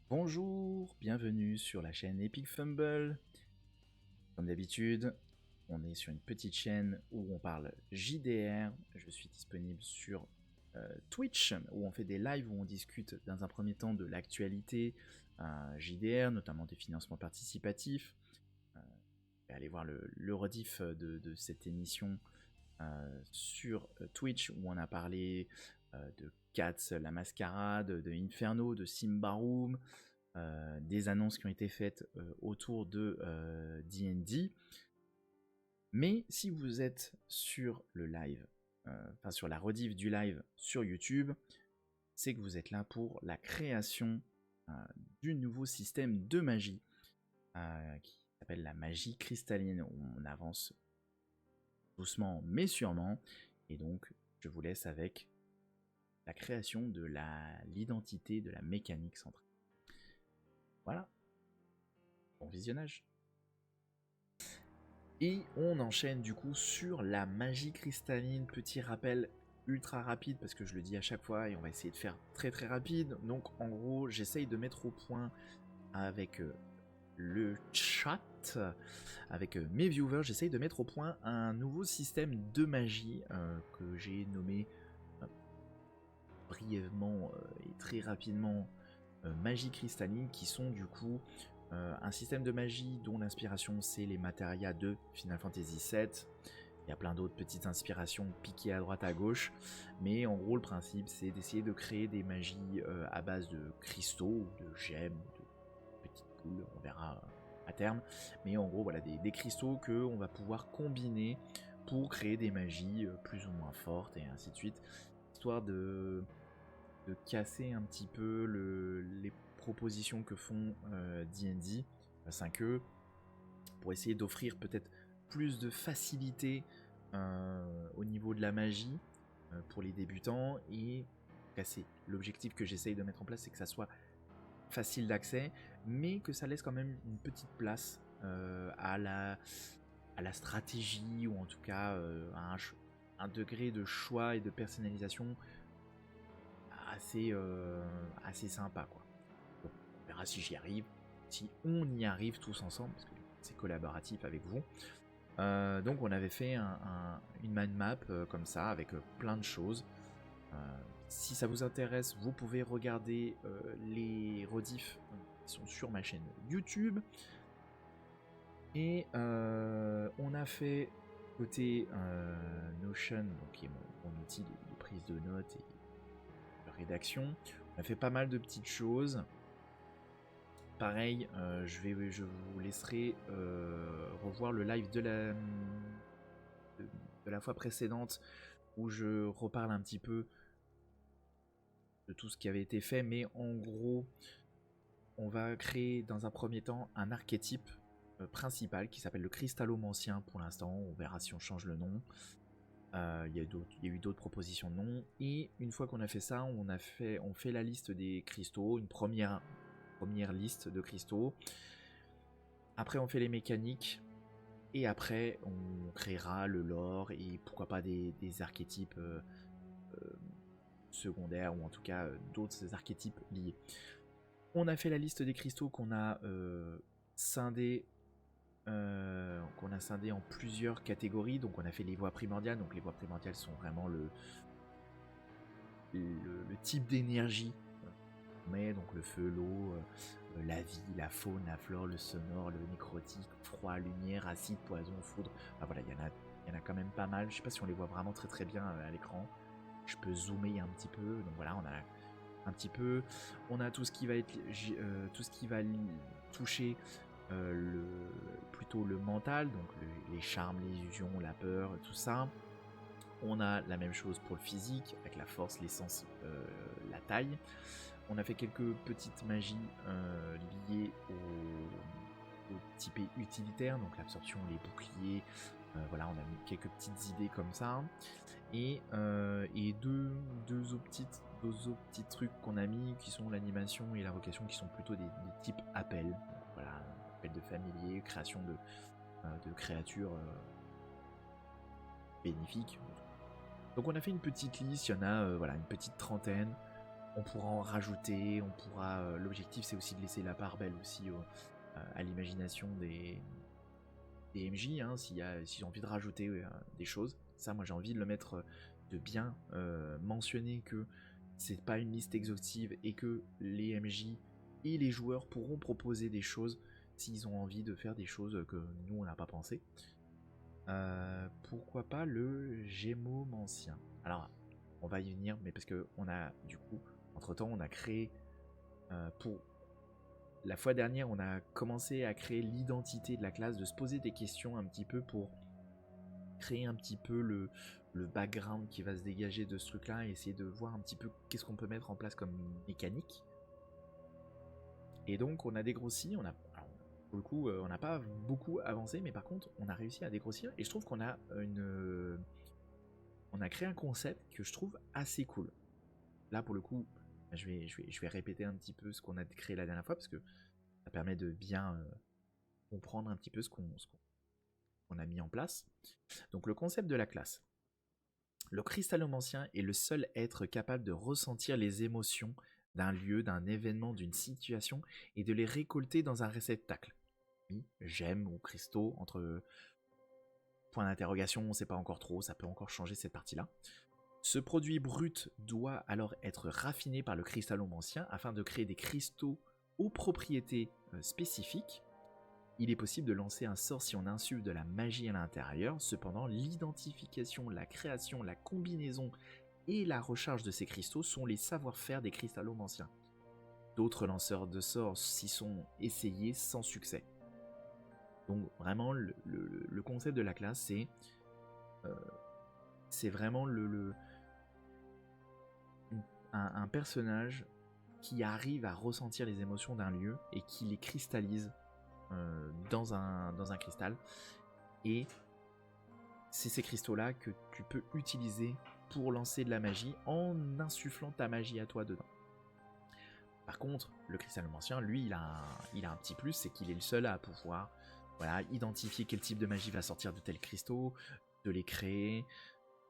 Bonjour, bienvenue sur la chaîne Epic Fumble. Comme d'habitude, on est sur une petite chaîne où on parle JDR. Je suis disponible sur Twitch où on fait des lives où on discute dans un premier temps de l'actualité JDR, notamment des financements participatifs. Allez voir le rediff de cette émission sur Twitch où on a parlé de Cats, la mascarade, de Inferno, de Simbaroom, des annonces qui ont été faites autour de D&D. Mais si vous êtes sur le live, enfin sur la rediff du live sur YouTube, c'est que vous êtes là pour la création du nouveau système de magie qui s'appelle la magie cristalline. On avance doucement mais sûrement, et donc je vous laisse avec la création de l'identité de la mécanique centrale. Voilà, bon visionnage. Et on enchaîne du coup sur la magie cristalline. Petit rappel ultra rapide parce que je le dis à chaque fois et on va essayer de faire très très rapide. Donc en gros j'essaye de mettre au point avec le chat, avec mes viewers, j'essaye de mettre au point un nouveau système de magie que j'ai nommé brièvement et très rapidement magie cristalline, qui sont du coup un système de magie dont l'inspiration c'est les matérias de Final Fantasy VII. Il y a plein d'autres petites inspirations piquées à droite à gauche, mais en gros le principe c'est d'essayer de créer des magies à base de cristaux, de gemmes, de petites boules, on verra à terme, mais en gros voilà des cristaux que on va pouvoir combiner pour créer des magies plus ou moins fortes et ainsi de suite, histoire de casser un petit peu les propositions que font D&D 5e pour essayer d'offrir peut-être plus de facilité au niveau de la magie pour les débutants, et casser. L'objectif que j'essaye de mettre en place, c'est que ça soit facile d'accès, mais que ça laisse quand même une petite place à la stratégie, ou en tout cas à un degré de choix et de personnalisation assez sympa, quoi. Donc, on verra si j'y arrive, si on y arrive tous ensemble, parce que c'est collaboratif avec vous. Donc on avait fait une mind map comme ça, avec plein de choses. Si ça vous intéresse, vous pouvez regarder les rediffs qui sont sur ma chaîne YouTube. Et on a fait côté Notion, donc qui est mon outil de prise de notes et rédaction, on a fait pas mal de petites choses. Pareil, je vous laisserai revoir le live de la fois précédente où je reparle un petit peu de tout ce qui avait été fait, mais en gros, on va créer dans un premier temps un archétype principal qui s'appelle le cristallomancien pour l'instant. On verra si on change le nom. Il y a eu d'autres propositions de noms, et une fois qu'on a fait ça, on fait la liste des cristaux, une première liste de cristaux. Après on fait les mécaniques, et après on créera le lore et pourquoi pas des archétypes secondaires, ou en tout cas d'autres archétypes liés. On a fait la liste des cristaux qu'on a scindés en plusieurs catégories. Donc on a fait les voies primordiales. Donc les voies primordiales sont vraiment le type d'énergie. Mais donc le feu, l'eau, la vie, la faune, la flore, le sonore, le nécrotique, froid, lumière, acide, poison, foudre. Enfin voilà, il y en a quand même pas mal. Je sais pas si on les voit vraiment très très bien à l'écran. Je peux zoomer un petit peu. Donc voilà, on a un petit peu. On a tout ce qui va être tout ce qui va toucher plutôt le mental, donc les charmes, les illusions, la peur, tout ça. On a la même chose pour le physique, avec la force, l'essence, la taille. On a fait quelques petites magies liées au type utilitaire, donc l'absorption, les boucliers. Voilà, on a mis quelques petites idées comme ça. Et deux autres petits trucs qu'on a mis, qui sont l'animation et la vocation, qui sont plutôt des types appels. Donc, voilà, appel de familier, création de créatures bénéfiques. Donc on a fait une petite liste, il y en a voilà, une petite trentaine. On pourra en rajouter, on pourra. L'objectif, c'est aussi de laisser la part belle aussi à l'imagination des MJ, hein, s'ils ont envie de rajouter des choses. Ça, moi, j'ai envie de le mettre, de bien mentionner que c'est pas une liste exhaustive et que les MJ et les joueurs pourront proposer des choses s'ils ont envie de faire des choses que nous, on n'a pas pensé. Pourquoi pas le Gémomancien? Alors, on va y venir, mais parce que on a, du coup, entre-temps, on a créé, pour la fois dernière, on a commencé à créer l'identité de la classe, de se poser des questions un petit peu pour créer un petit peu le background qui va se dégager de ce truc-là et essayer de voir un petit peu qu'est-ce qu'on peut mettre en place comme mécanique. Et donc, on a dégrossi, alors, pour le coup, on n'a pas beaucoup avancé, mais par contre, on a réussi à dégrossir et je trouve qu'on a on a créé un concept que je trouve assez cool. Là, pour le coup, je vais répéter un petit peu ce qu'on a créé la dernière fois parce que ça permet de bien comprendre un petit peu ce qu'on a mis en place. Donc, le concept de la classe. Le cristallomancien est le seul être capable de ressentir les émotions d'un lieu, d'un événement, d'une situation et de les récolter dans un réceptacle. Gemmes ou cristaux, entre points d'interrogation, on ne sait pas encore trop, ça peut encore changer cette partie-là. Ce produit brut doit alors être raffiné par le cristallomancien afin de créer des cristaux aux propriétés spécifiques. Il est possible de lancer un sort si on insuffle de la magie à l'intérieur, cependant l'identification, la création, la combinaison et la recharge de ces cristaux sont les savoir-faire des cristallomanciens. D'autres lanceurs de sorts s'y sont essayés sans succès. Donc vraiment le concept de la classe c'est vraiment un personnage qui arrive à ressentir les émotions d'un lieu et qui les cristallise dans un cristal. Et c'est ces cristaux-là que tu peux utiliser pour lancer de la magie en insufflant ta magie à toi dedans. Par contre, le cristallomancien, lui, il a un petit plus, c'est qu'il est le seul à pouvoir identifier quel type de magie va sortir de tels cristaux, de les créer,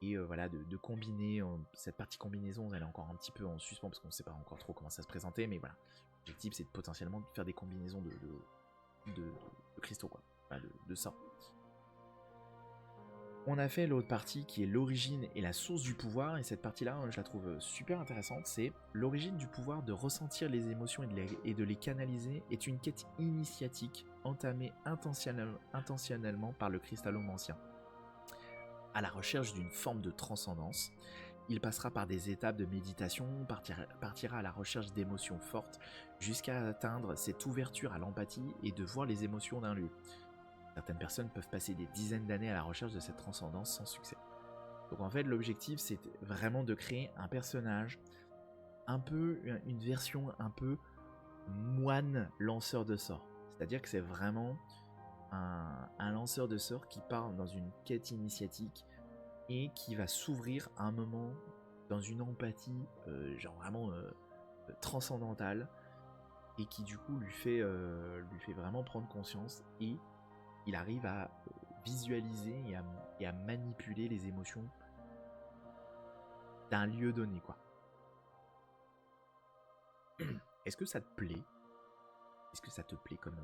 et de combiner. Cette partie combinaison, elle est encore un petit peu en suspens parce qu'on ne sait pas encore trop comment ça se présentait, mais voilà. L'objectif, c'est potentiellement de faire des combinaisons de cristaux, quoi. De sorts. On a fait l'autre partie qui est l'origine et la source du pouvoir, et cette partie-là, je la trouve super intéressante. C'est l'origine du pouvoir de ressentir les émotions et de les canaliser est une quête initiatique entamée intentionnellement par le cristallomancien. À la recherche d'une forme de transcendance, il passera par des étapes de méditation, partira à la recherche d'émotions fortes, jusqu'à atteindre cette ouverture à l'empathie et de voir les émotions d'un lieu. Certaines personnes peuvent passer des dizaines d'années à la recherche de cette transcendance sans succès. Donc en fait, l'objectif, c'est vraiment de créer un personnage, un peu une version un peu moine lanceur de sorts. C'est-à-dire que c'est vraiment un lanceur de sorts qui part dans une quête initiatique et qui va s'ouvrir à un moment dans une empathie genre vraiment transcendantale et qui du coup lui fait vraiment prendre conscience et il arrive à visualiser et à manipuler les émotions d'un lieu donné, quoi. Est-ce que ça te plaît? Est-ce que ça te plaît comme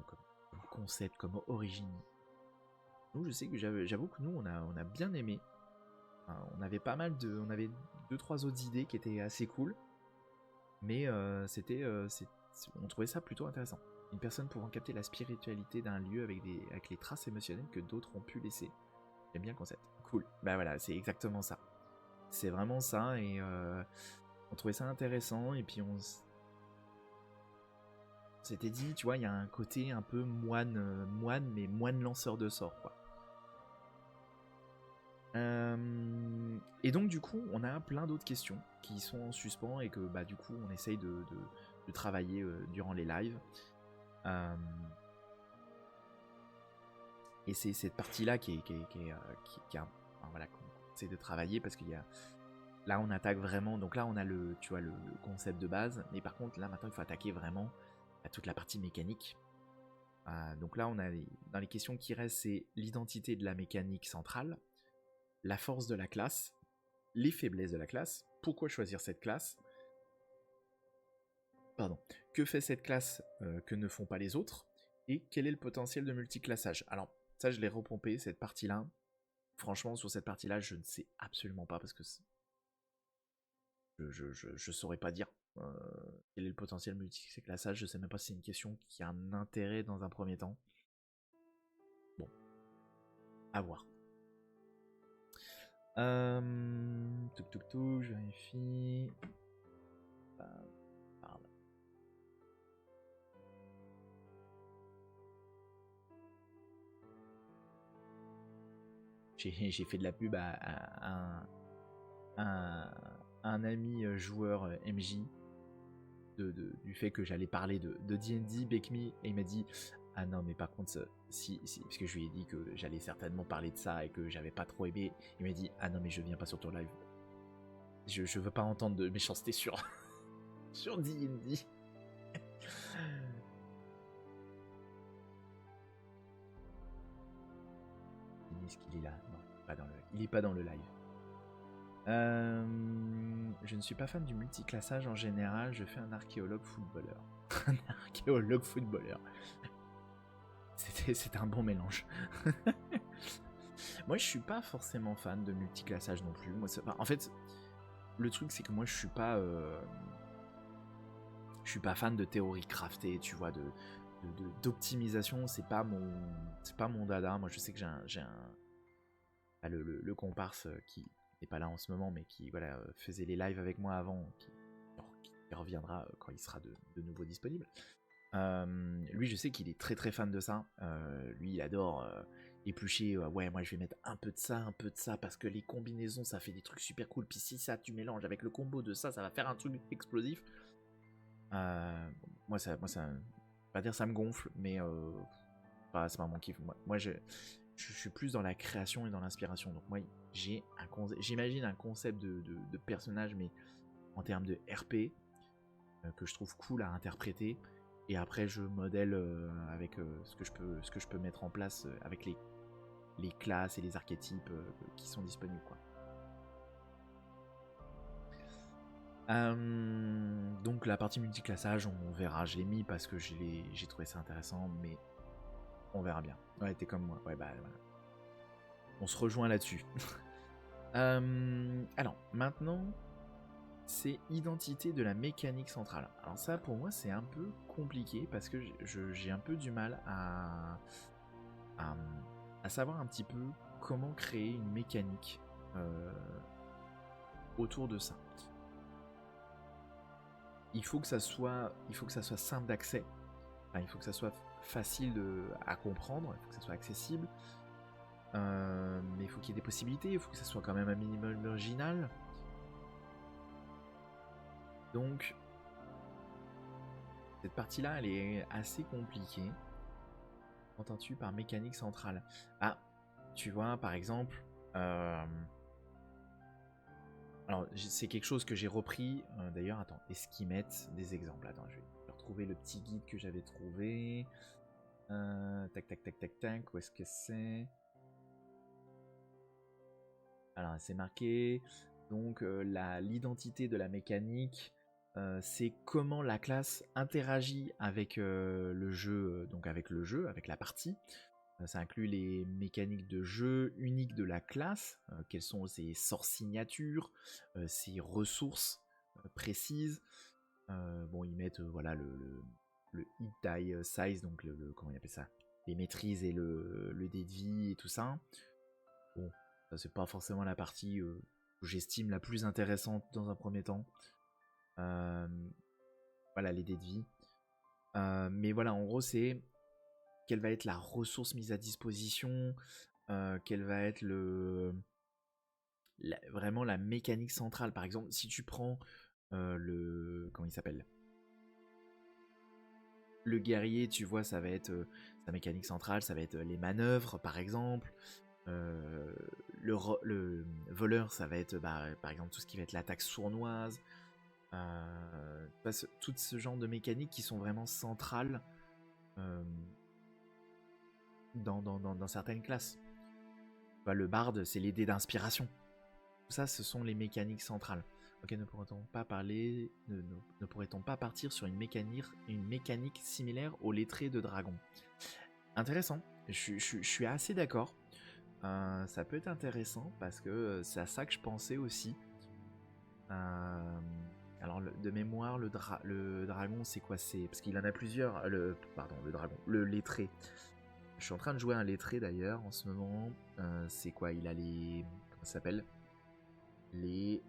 concept, comme origine? Nous, je sais que j'avoue que nous, on a bien aimé. Enfin, on avait 2-3 autres idées qui étaient assez cool, mais on trouvait ça plutôt intéressant. Une personne pouvant capter la spiritualité d'un lieu avec les traces émotionnelles que d'autres ont pu laisser. J'aime bien le concept. Cool. Bah voilà, c'est exactement ça. C'est vraiment ça, et on trouvait ça intéressant, et puis on s'était dit, tu vois, il y a un côté un peu moine, mais moine lanceur de sorts, quoi. Et donc du coup, on a plein d'autres questions qui sont en suspens et que bah du coup, on essaye de travailler durant les lives. Et c'est cette partie-là qu'on essaie de travailler parce qu'il y a là on attaque vraiment. Donc là on a le concept de base, mais par contre là maintenant il faut attaquer vraiment à toute la partie mécanique. Donc là on a dans les questions qui restent, c'est l'identité de la mécanique centrale, la force de la classe, les faiblesses de la classe, pourquoi choisir cette classe, Pardon. Que fait cette classe que ne font pas les autres? Et quel est le potentiel de multiclassage? Alors, ça, je l'ai repompé, cette partie-là. Franchement, sur cette partie-là, je ne sais absolument pas parce que je saurais pas dire quel est le potentiel multiclassage. Je sais même pas si c'est une question qui a un intérêt dans un premier temps. Bon, à voir. Je vérifie. Pardon. J'ai fait de la pub à un ami joueur MJ du fait que j'allais parler de D&D, Bekme, et il m'a dit ah non mais par contre si parce que je lui ai dit que j'allais certainement parler de ça et que j'avais pas trop aimé, il m'a dit ah non mais je viens pas sur ton live, je veux pas entendre de méchanceté sur sur D&D. Est-ce qu'il est là? Non, il est pas dans le live. Je ne suis pas fan du multiclassage en général, je fais un archéologue footballeur. Un archéologue footballeur. C'était un bon mélange. Moi je suis pas forcément fan de multiclassage non plus. Moi, en fait, le truc c'est que moi je suis pas fan de théorie craftée, tu vois, d'optimisation, c'est pas mon dada. Moi je sais que j'ai un le comparse qui n'est pas là en ce moment mais qui voilà faisait les lives avec moi avant, qui reviendra quand il sera de nouveau disponible. Lui je sais qu'il est très très fan de ça. Lui il adore éplucher, ouais moi je vais mettre un peu de ça parce que les combinaisons ça fait des trucs super cool, puis si ça tu mélanges avec le combo de ça va faire un truc explosif. Moi ça pas dire ça me gonfle, mais c'est pas mon kiff. Moi je suis plus dans la création et dans l'inspiration, donc moi j'imagine un concept de personnage, mais en termes de RP que je trouve cool à interpréter, et après je modèle avec ce que je peux mettre en place avec les classes et les archétypes qui sont disponibles quoi. Donc la partie multiclassage on verra, je l'ai mis parce que j'ai trouvé ça intéressant, mais on verra bien. Ouais, t'es comme moi, ouais bah voilà. On se rejoint là-dessus. Alors maintenant c'est identité de la mécanique centrale. Alors ça pour moi c'est un peu compliqué parce que j'ai un peu du mal à savoir un petit peu comment créer une mécanique autour de ça. Il faut que ça soit simple d'accès, enfin, il faut que ça soit facile à comprendre, il faut que ça soit accessible, mais il faut qu'il y ait des possibilités, il faut que ça soit quand même un minimum original. Donc cette partie-là, elle est assez compliquée. Entends-tu par mécanique centrale? Ah, tu vois, par exemple, alors c'est quelque chose que j'ai repris. D'ailleurs, attends, est-ce qu'ils mettent des exemples? Attends, je vais retrouver le petit guide que j'avais trouvé. Tac, où est-ce que c'est? Alors, c'est marqué. Donc, l'identité de la mécanique, c'est comment la classe interagit avec le jeu, donc avec la partie. Ça inclut les mécaniques de jeu uniques de la classe, quelles sont ses sorts signatures, ses ressources précises. Bon, ils mettent voilà le hit die size, donc comment on appelle ça, les maîtrises et le dé de vie et tout ça. Bon, ça c'est pas forcément la partie que j'estime la plus intéressante dans un premier temps. Voilà les dés de vie. Mais voilà, en gros c'est quelle va être la ressource mise à disposition, quelle va être vraiment la mécanique centrale. Par exemple, si tu prends comment il s'appelle, le guerrier, tu vois, ça va être sa mécanique centrale, ça va être les manœuvres, par exemple. Le voleur, ça va être par exemple tout ce qui va être l'attaque sournoise. Tout ce genre de mécaniques qui sont vraiment centrales dans certaines classes. Le barde, c'est les dés d'inspiration. Tout ça, ce sont les mécaniques centrales. Ok, ne pourrait-on pas parler, ne pourrait-on pas partir sur une mécanique similaire au lettré de dragon? Intéressant, je suis assez d'accord. Ça peut être intéressant parce que c'est à ça que je pensais aussi. Alors de mémoire, le dragon, c'est quoi? C'est parce qu'il en a plusieurs. Pardon, le dragon, le lettré. Je suis en train de jouer un lettré d'ailleurs en ce moment. C'est quoi? Il a les, comment ça s'appelle? Les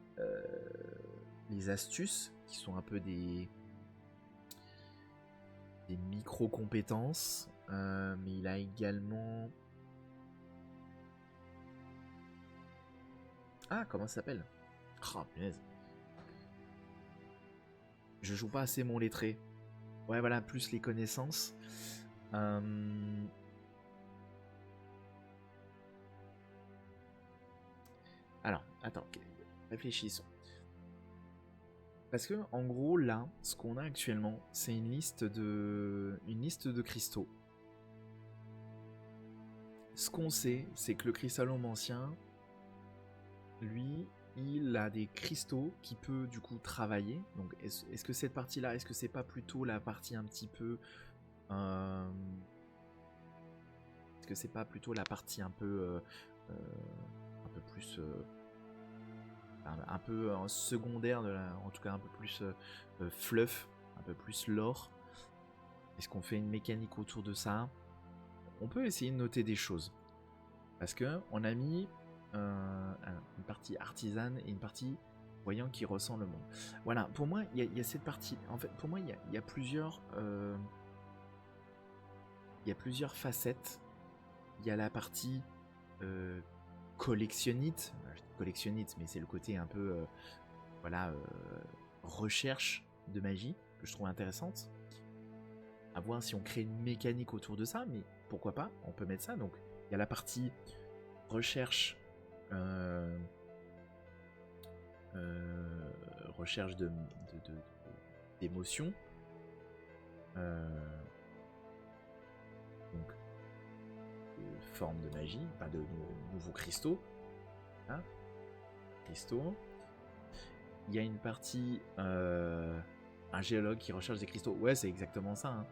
les astuces qui sont un peu des micro-compétences. Mais il a également... Ah, comment ça s'appelle? Oh, punaise. Je joue pas assez mon lettré. Ouais, voilà, plus les connaissances. Alors, attends, réfléchissons. Parce que, en gros, là, ce qu'on a actuellement, c'est une liste de cristaux. Ce qu'on sait, c'est que le cristallomancien, lui, il a des cristaux qui peut du coup travailler. Donc, est-ce que cette partie-là, est-ce que c'est pas plutôt la partie un petit peu... est-ce que c'est pas plutôt la partie un peu plus... un peu secondaire, en tout cas un peu plus fluff, un peu plus lore. Est-ce qu'on fait une mécanique autour de ça? On peut essayer de noter des choses. Parce que on a mis une partie artisane et une partie voyant qui ressent le monde. Voilà, pour moi, il y a cette partie. En fait, pour moi, il y a plusieurs... il y a plusieurs facettes. Il y a la partie collectionnite. Je dis collectionnite, mais c'est le côté un peu... voilà, recherche de magie que je trouve intéressante. À voir si on crée une mécanique autour de ça, mais pourquoi pas, on peut mettre ça. Donc il y a la partie recherche, recherche d'émotions. Donc de forme de magie, enfin de nouveaux cristaux. Hein, cristaux. Il y a une partie un géologue qui recherche des cristaux. Ouais, c'est exactement ça. Hein.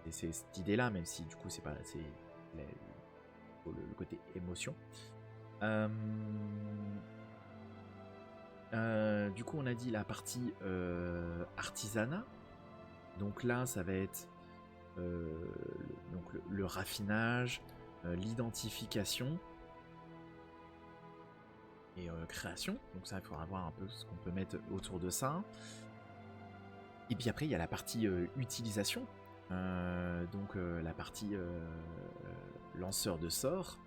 Et c'est cette idée-là, même si du coup c'est pas le côté émotion. Du coup, on a dit la partie artisanat. Donc là, ça va être le raffinage, l'identification et création. Donc ça, il faudra voir un peu ce qu'on peut mettre autour de ça. Et puis après, il y a la partie utilisation. Donc la partie lanceur de sorts.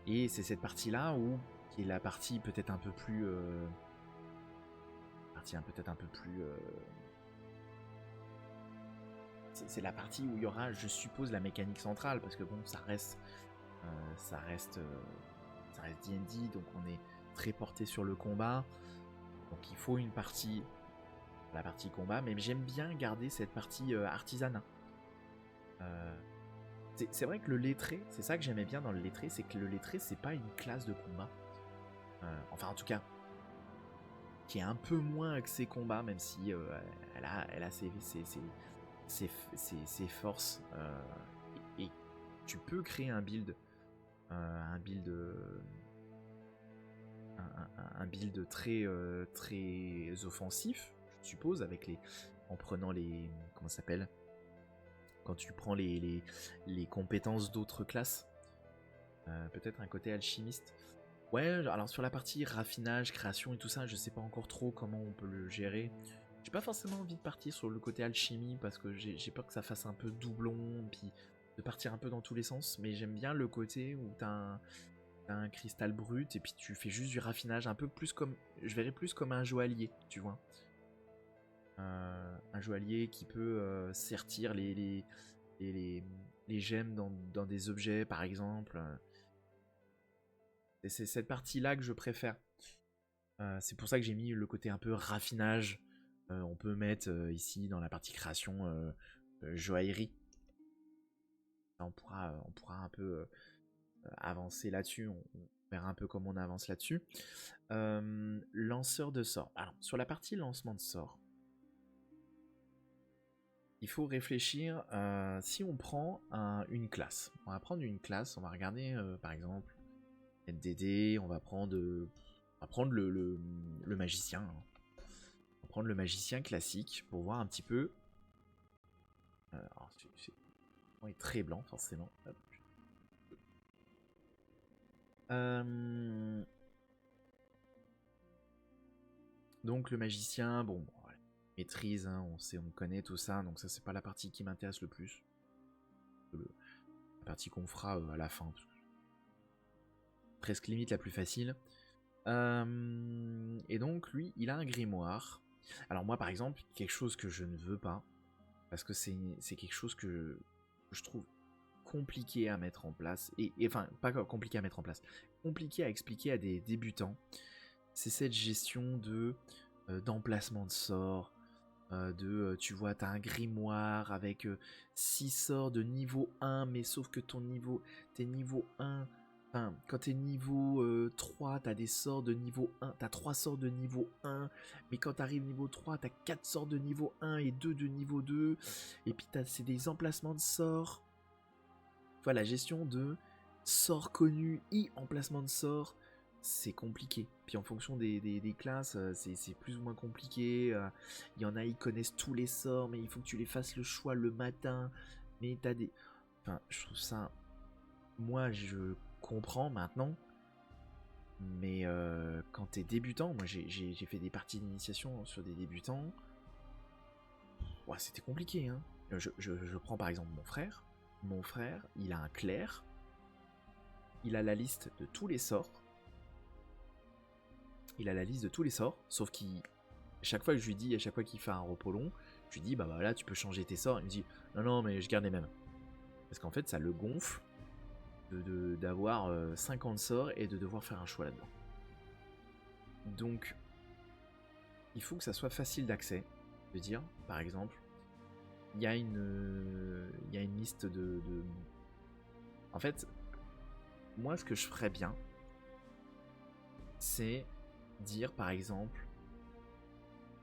Et c'est cette partie-là qui est la partie peut-être un peu plus... c'est la partie où il y aura, je suppose, la mécanique centrale, parce que bon, ça reste D&D, donc on est très porté sur le combat. Donc il faut une partie, la partie combat, mais j'aime bien garder cette partie artisanat. C'est vrai que le lettré, c'est ça que j'aimais bien dans le lettré, c'est que le lettré, c'est pas une classe de combat. Enfin, en tout cas, qui est un peu moins axée combat, même si elle a ses forces. Et tu peux créer un build, un build très très offensif, je suppose, en prenant les, comment ça s'appelle, quand tu prends les compétences d'autres classes. Peut-être un côté alchimiste. Ouais, alors sur la partie raffinage, création et tout ça, je sais pas encore trop comment on peut le gérer. J'ai pas forcément envie de partir sur le côté alchimie parce que j'ai peur que ça fasse un peu doublon, puis de partir un peu dans tous les sens, mais j'aime bien le côté où t'as un cristal brut et puis tu fais juste du raffinage, un peu plus comme, je verrais plus comme un joaillier, tu vois. Un joaillier qui peut sertir les gemmes dans des objets, par exemple. Et c'est cette partie-là que je préfère. C'est pour ça que j'ai mis le côté un peu raffinage. On peut mettre ici dans la partie création joaillerie. On pourra un peu avancer là-dessus. On verra un peu comment on avance là-dessus. Lanceur de sorts. Alors, sur la partie lancement de sorts, il faut réfléchir si on prend une classe. On va prendre une classe, on va regarder par exemple NDD, on va prendre le magicien. Hein. On va prendre le magicien classique pour voir un petit peu. Alors, on est très blanc forcément. Hop. Donc le magicien, bon, voilà, maîtrise, hein, on connaît tout ça, donc ça c'est pas la partie qui m'intéresse le plus. La partie qu'on fera à la fin, presque limite la plus facile. Et donc lui, il a un grimoire. Alors moi par exemple, quelque chose que je ne veux pas, parce que c'est quelque chose que je trouve compliqué à mettre en place, et enfin pas compliqué à mettre en place, compliqué à expliquer à des débutants, c'est cette gestion d'emplacement de sorts, tu vois, t'as un grimoire avec 6 sorts de niveau 1, mais sauf que t'es niveau 1, enfin, quand t'es niveau 3, t'as des sorts de niveau 1, t'as 3 sorts de niveau 1, mais quand t'arrives niveau 3, t'as 4 sorts de niveau 1 et 2 de niveau 2, et puis c'est des emplacements de sorts. Voilà, la gestion de sorts connus et emplacement de sorts, c'est compliqué. Puis en fonction des classes, c'est plus ou moins compliqué. Il y en a, ils connaissent tous les sorts, mais il faut que tu les fasses le choix le matin. Mais t'as des... Enfin, je trouve ça... Moi, je comprends maintenant. Mais quand t'es débutant, moi j'ai fait des parties d'initiation sur des débutants. Ouais, c'était compliqué, hein. Je prends par exemple mon frère. Mon frère, il a un clerc. Il a la liste de tous les sorts. Sauf qu'il... Chaque fois que je lui dis, à chaque fois qu'il fait un repos long, je lui dis, bah là, tu peux changer tes sorts. Il me dit, non, mais je garde les mêmes. Parce qu'en fait, ça le gonfle d'avoir 50 sorts et de devoir faire un choix là-dedans. Donc, il faut que ça soit facile d'accès. Je veux dire, par exemple, il y a une liste de... En fait, moi, ce que je ferais bien, c'est dire, par exemple,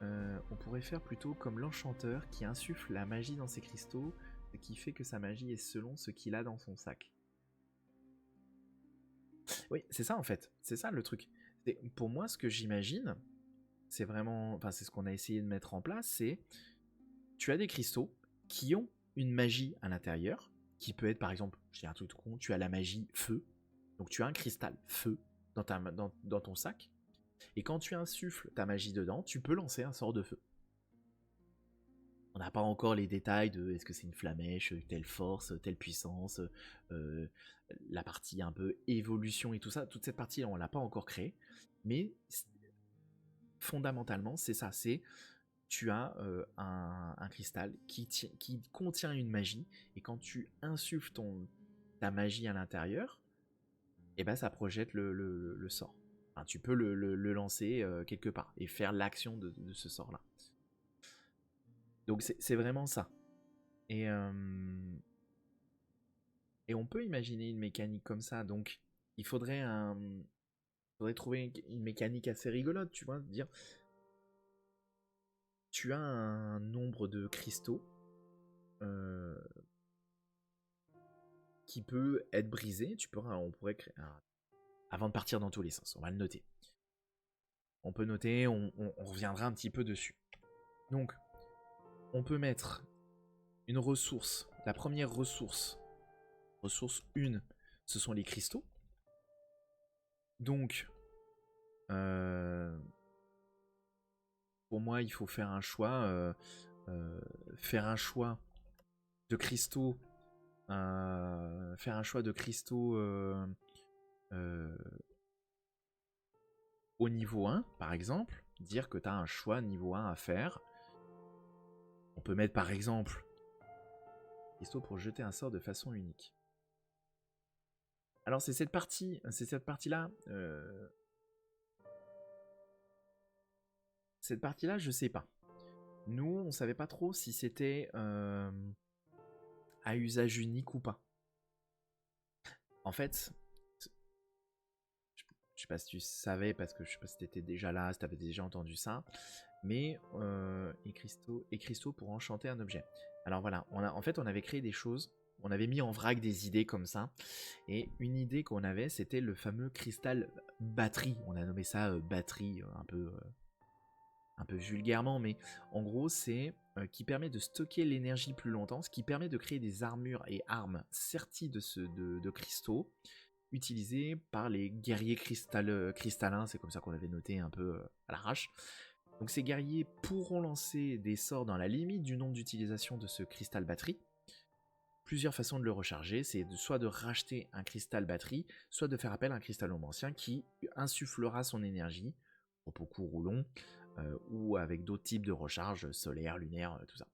on pourrait faire plutôt comme l'enchanteur qui insuffle la magie dans ses cristaux, ce qui fait que sa magie est selon ce qu'il a dans son sac. Oui, c'est ça en fait, c'est ça le truc. Pour moi, ce que j'imagine, c'est vraiment, enfin c'est ce qu'on a essayé de mettre en place, c'est tu as des cristaux qui ont une magie à l'intérieur, qui peut être par exemple, je dis un truc con, tu as la magie feu, donc tu as un cristal feu dans ton sac, et quand tu insuffles ta magie dedans, tu peux lancer un sort de feu. On n'a pas encore les détails de est-ce que c'est une flamèche, telle force, telle puissance, la partie un peu évolution et tout ça. Toute cette partie, on l'a pas encore créée. Mais fondamentalement, c'est ça. C'est tu as un cristal qui contient une magie. Et quand tu insuffles ta magie à l'intérieur, et ben ça projette le sort. Enfin, tu peux le lancer quelque part et faire l'action de ce sort-là. Donc c'est vraiment ça. Et on peut imaginer une mécanique comme ça. Donc il faudrait trouver une mécanique assez rigolote, tu vois, dire tu as un nombre de cristaux qui peut être brisé. On pourrait créer avant de partir dans tous les sens. On va le noter. On peut noter, on reviendra un petit peu dessus. Donc on peut mettre une ressource. La première ressource 1, ce sont les cristaux. Donc, pour moi, il faut faire un choix. Faire un choix de cristaux. Faire un choix de cristaux au niveau 1, par exemple. Dire que tu as un choix niveau 1 à faire. On peut mettre par exemple cristaux pour jeter un sort de façon unique. Alors c'est cette partie-là. Cette partie-là, je sais pas. Nous, on savait pas trop si c'était à usage unique ou pas. En fait, sais pas si tu savais, parce que je sais pas si t'étais déjà là, si t'avais déjà entendu ça, mais et cristaux pour enchanter un objet. Alors voilà, en fait on avait créé des choses, on avait mis en vrac des idées comme ça, et une idée qu'on avait, c'était le fameux cristal batterie. On a nommé ça batterie, un peu vulgairement, mais en gros c'est qui permet de stocker l'énergie plus longtemps, ce qui permet de créer des armures et armes serties de cristaux, utilisés par les guerriers cristallins, c'est comme ça qu'on l'avait noté un peu à l'arrache. Donc ces guerriers pourront lancer des sorts dans la limite du nombre d'utilisation de ce cristal batterie. Plusieurs façons de le recharger, c'est soit de racheter un cristal batterie, soit de faire appel à un cristallomancien qui insufflera son énergie, repos court ou long, ou avec d'autres types de recharge, solaire, lunaire, tout ça.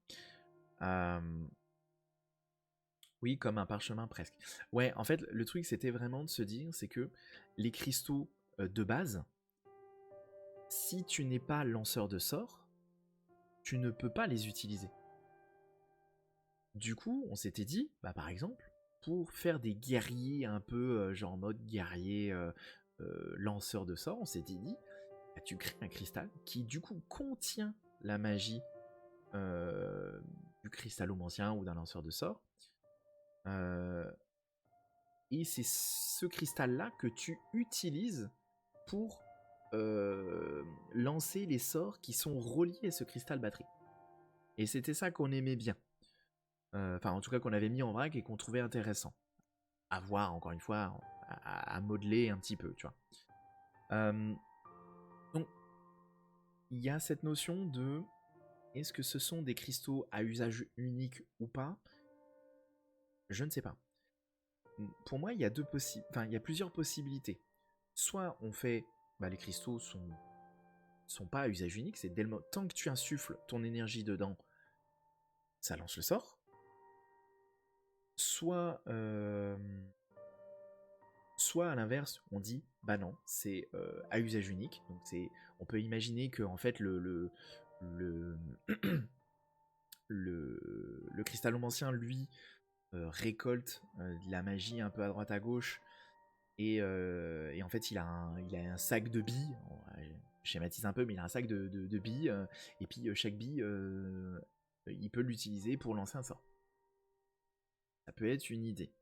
Oui, comme un parchemin presque. Ouais, en fait, le truc, c'était vraiment de se dire, c'est que les cristaux de base, si tu n'es pas lanceur de sorts, tu ne peux pas les utiliser. Du coup, on s'était dit, bah par exemple, pour faire des guerriers un peu genre en mode guerrier lanceur de sorts, on s'était dit, bah, tu crées un cristal qui du coup contient la magie du cristallomancien ou d'un lanceur de sorts. Et c'est ce cristal-là que tu utilises pour lancer les sorts qui sont reliés à ce cristal batterie. Et c'était ça qu'on aimait bien. Enfin, en tout cas, qu'on avait mis en vrac et qu'on trouvait intéressant. À voir, encore une fois, à modeler un petit peu, tu vois. Donc, il y a cette notion de... Est-ce que ce sont des cristaux à usage unique ou pas? Je ne sais pas. Pour moi, il y a plusieurs possibilités. Soit on fait... Bah, les cristaux sont pas à usage unique, c'est tant que tu insuffles ton énergie dedans, ça lance le sort. Soit à l'inverse, on dit bah non, c'est à usage unique. Donc on peut imaginer que en fait le cristallomancien lui récolte de la magie un peu à droite à gauche et en fait il a un sac de billes. Je schématise un peu, mais il a un sac de billes et puis chaque bille il peut l'utiliser pour lancer un sort. Ça peut être une idée.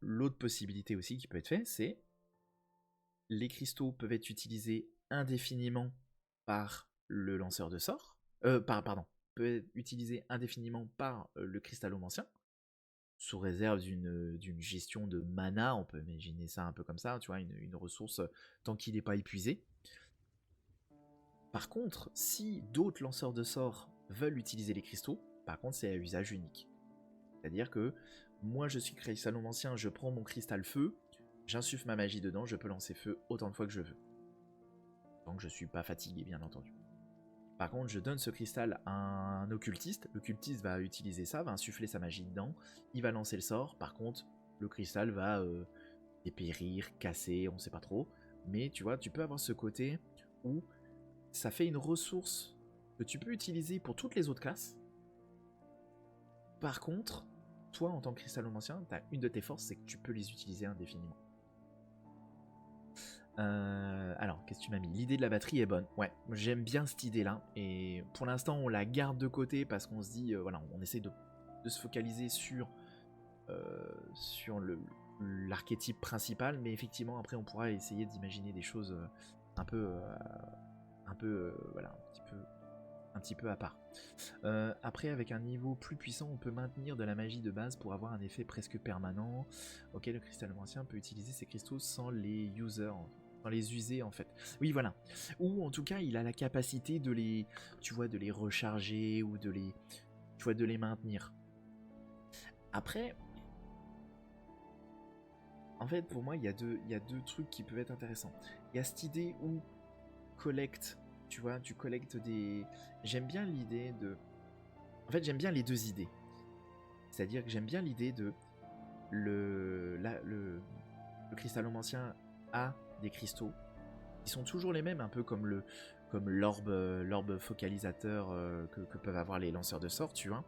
L'autre possibilité aussi qui peut être faite, c'est les cristaux peuvent être utilisés indéfiniment par le lanceur de sorts. Peuvent être utilisés indéfiniment par le cristallomancien, sous réserve d'une gestion de mana. On peut imaginer ça un peu comme ça, tu vois, une ressource tant qu'il n'est pas épuisé. Par contre, si d'autres lanceurs de sorts veulent utiliser les cristaux, par contre c'est à usage unique. C'est-à-dire que moi je suis cristallomancien, je prends mon cristal feu, j'insuffle ma magie dedans, je peux lancer feu autant de fois que je veux. Tant que je suis pas fatigué, bien entendu. Par contre, je donne ce cristal à un occultiste, l'occultiste va utiliser ça, va insuffler sa magie dedans, il va lancer le sort, par contre, le cristal va dépérir, casser, on sait pas trop, mais tu vois, tu peux avoir ce côté où ça fait une ressource que tu peux utiliser pour toutes les autres classes. Par contre, toi, en tant que cristallomancien, t'as une de tes forces, c'est que tu peux les utiliser indéfiniment. Alors, qu'est-ce que tu m'as mis? L'idée de la batterie est bonne. Ouais, j'aime bien cette idée-là. Et pour l'instant, on la garde de côté parce qu'on se dit, voilà, on essaie de se focaliser sur l'archétype principal. Mais effectivement, après, on pourra essayer d'imaginer des choses un peu, voilà, un petit peu à part. Après, avec un niveau plus puissant, on peut maintenir de la magie de base pour avoir un effet presque permanent. Ok, le cristallomancien peut utiliser ses cristaux sans les user en fait. Oui, voilà. Ou en tout cas, il a la capacité de les, tu vois, de les recharger ou de les maintenir. Après, en fait, pour moi, il y a deux trucs qui peuvent être intéressants. Il y a cette idée où tu collectes des... J'aime bien l'idée de... En fait, j'aime bien les deux idées. C'est-à-dire que j'aime bien l'idée de... Le cristallomancien a des cristaux. Ils sont toujours les mêmes, un peu comme l'orbe focalisateur que peuvent avoir les lanceurs de sorts, tu vois.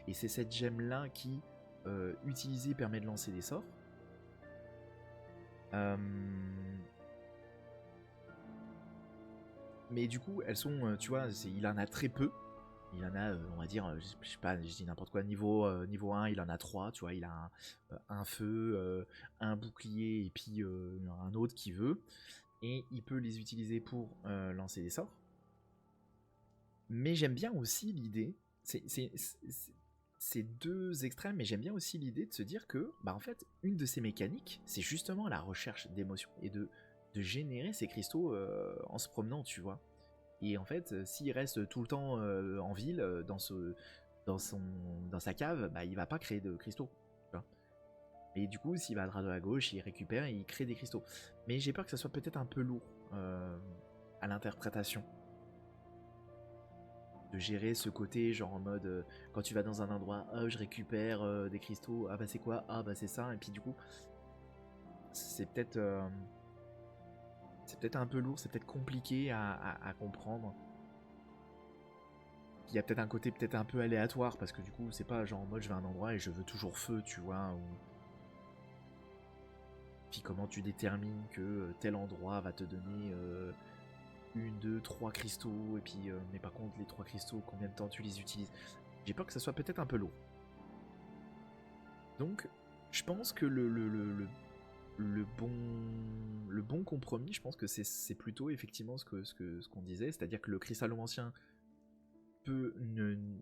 Et c'est cette gemme-là qui, utilisée, permet de lancer des sorts. Euh, Mais du coup, elles sont, tu vois, il en a très peu. Il en a, on va dire, je sais pas, je dis n'importe quoi, niveau 1, il en a 3, tu vois, il a un feu, un bouclier et puis un autre qui veut. Et il peut les utiliser pour lancer des sorts. Mais j'aime bien aussi l'idée, c'est deux extrêmes, mais j'aime bien aussi l'idée de se dire que, bah en fait, une de ces mécaniques, c'est justement la recherche d'émotions et de générer ces cristaux en se promenant, tu vois. Et en fait, s'il reste tout le temps en ville, dans sa cave, bah, il va pas créer de cristaux. Tu vois. Et du coup, s'il va à droite ou à gauche, il récupère et il crée des cristaux. Mais j'ai peur que ça soit peut-être un peu lourd à l'interprétation. De gérer ce côté, genre en mode, quand tu vas dans un endroit, je récupère des cristaux, ah bah c'est quoi, ah bah c'est ça, et puis du coup, c'est peut-être un peu lourd, c'est peut-être compliqué à comprendre. Il y a peut-être un côté peut-être un peu aléatoire parce que du coup c'est pas genre en mode je vais à un endroit et je veux toujours feu, tu vois. Puis comment tu détermines que tel endroit va te donner une, deux, trois cristaux et puis mais par contre les trois cristaux combien de temps tu les utilises. J'ai peur que ça soit peut-être un peu lourd. Donc je pense que le bon compromis, je pense que c'est plutôt effectivement ce qu'on disait, c'est-à-dire que le cristallomancien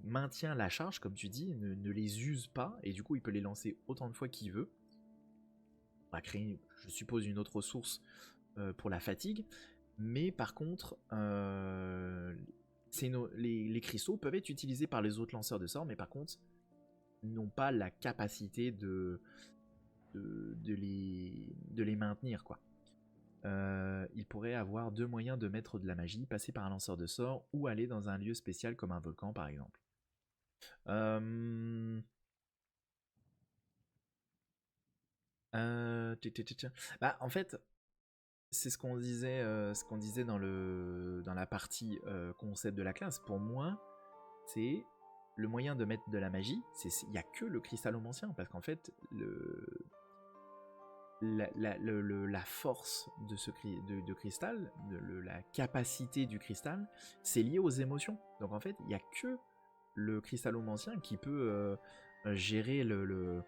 maintient la charge, comme tu dis, ne les use pas, et du coup il peut les lancer autant de fois qu'il veut. On va créer, je suppose, une autre ressource pour la fatigue, mais par contre, les cristaux peuvent être utilisés par les autres lanceurs de sorts, mais par contre, n'ont pas la capacité de les maintenir, quoi. Il pourrait avoir deux moyens de mettre de la magie, passer par un lanceur de sorts ou aller dans un lieu spécial comme un volcan par exemple. Euh, Bah, en fait, c'est ce qu'on disait dans la partie concept de la classe. Pour moi, c'est le moyen de mettre de la magie. Il n'y a que le cristallomancien parce qu'en fait, la force de ce de cristal, la capacité du cristal, c'est lié aux émotions. Donc en fait, il n'y a que le cristallomancien qui peut gérer le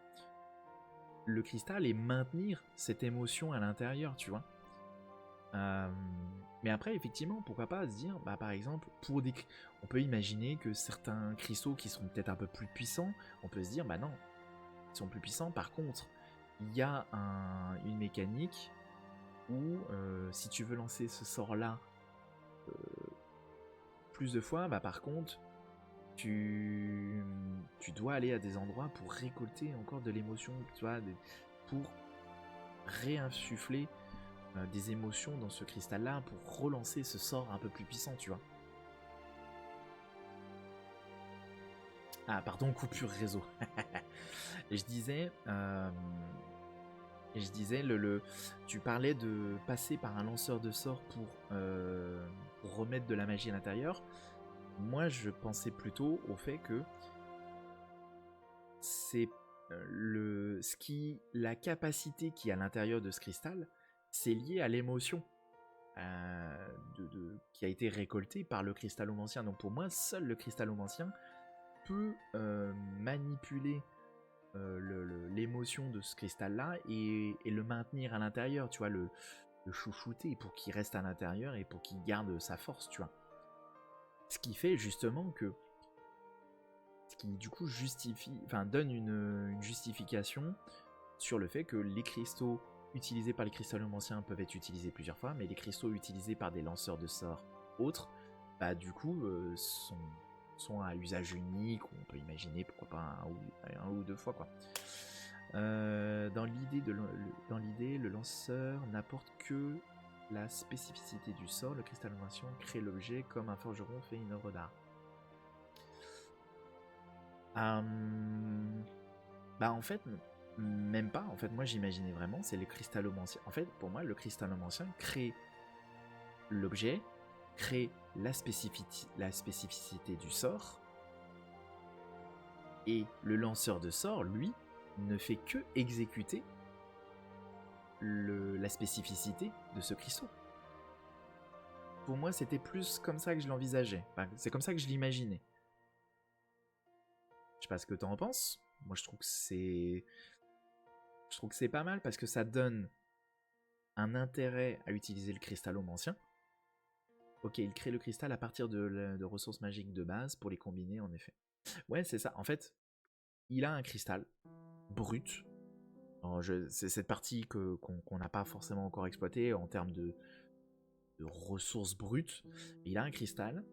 cristal et maintenir cette émotion à l'intérieur, tu vois. Mais après, effectivement, pourquoi pas se dire, bah, par exemple, on peut imaginer que certains cristaux qui sont peut-être un peu plus puissants, on peut se dire, bah non, ils sont plus puissants. Par contre, il y a une mécanique où si tu veux lancer ce sort-là plus de fois, bah par contre, tu dois aller à des endroits pour récolter encore de l'émotion, tu vois, pour réinsuffler des émotions dans ce cristal-là pour relancer ce sort un peu plus puissant, tu vois. Ah, pardon, coupure réseau. Je disais, tu parlais de passer par un lanceur de sorts pour remettre de la magie à l'intérieur. Moi, je pensais plutôt au fait que c'est la capacité qui est à l'intérieur de ce cristal, c'est lié à l'émotion qui a été récoltée par le cristallomancien. Donc pour moi, seul le cristallomancien peut manipuler l'émotion de ce cristal-là et le maintenir à l'intérieur, tu vois, le chouchouter pour qu'il reste à l'intérieur et pour qu'il garde sa force, tu vois. Ce qui fait justement que ce qui du coup donne une justification sur le fait que les cristaux utilisés par les cristallomanciens peuvent être utilisés plusieurs fois, mais les cristaux utilisés par des lanceurs de sorts autres, bah du coup sont à usage unique, ou on peut imaginer pourquoi pas un ou deux fois quoi. Dans l'idée, le lanceur n'apporte que la spécificité du sort, le cristallomancien crée l'objet comme un forgeron fait une œuvre d'art. Bah en fait, même pas. En fait, moi j'imaginais vraiment, c'est le cristallomancien. En fait, pour moi, le cristallomancien crée l'objet, crée la spécificité du sort, et le lanceur de sort, lui, ne fait que exécuter la spécificité de ce cristaux. Pour moi, c'était plus comme ça que je l'envisageais. Enfin, c'est comme ça que je l'imaginais. Je sais pas ce que t'en penses. Moi, je trouve que c'est pas mal parce que ça donne un intérêt à utiliser le cristallomancien. Ok, il crée le cristal à partir de ressources magiques de base pour les combiner, en effet. Ouais, c'est ça. En fait, il a un cristal brut. C'est cette partie qu'on n'a pas forcément encore exploitée en termes de ressources brutes. Il a un cristal.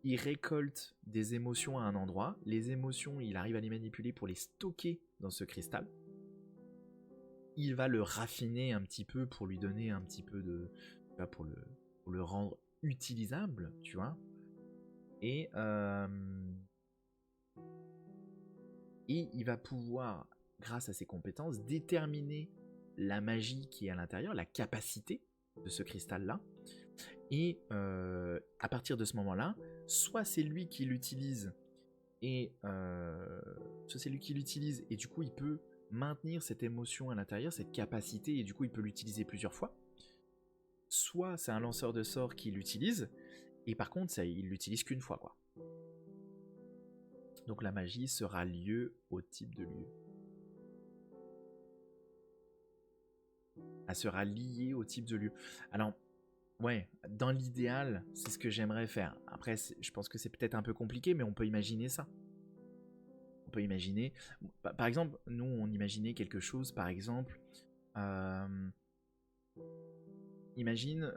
Il récolte des émotions à un endroit. Les émotions, il arrive à les manipuler pour les stocker dans ce cristal. Il va le raffiner un petit peu pour lui donner un petit peu de... pour le rendre utilisable, tu vois. Et il va pouvoir, grâce à ses compétences, déterminer la magie qui est à l'intérieur, la capacité de ce cristal-là. Et à partir de ce moment-là, soit c'est lui qui l'utilise et du coup il peut maintenir cette émotion à l'intérieur, cette capacité, et du coup il peut l'utiliser plusieurs fois. Soit c'est un lanceur de sorts qui l'utilise, et par contre il l'utilise qu'une fois, quoi. Donc la magie sera liée au type de lieu. Elle sera liée au type de lieu. Alors, ouais, dans l'idéal, c'est ce que j'aimerais faire. Après, je pense que c'est peut-être un peu compliqué, mais on peut imaginer ça. On peut imaginer... Par exemple, nous, on imaginait quelque chose, par exemple... imagine,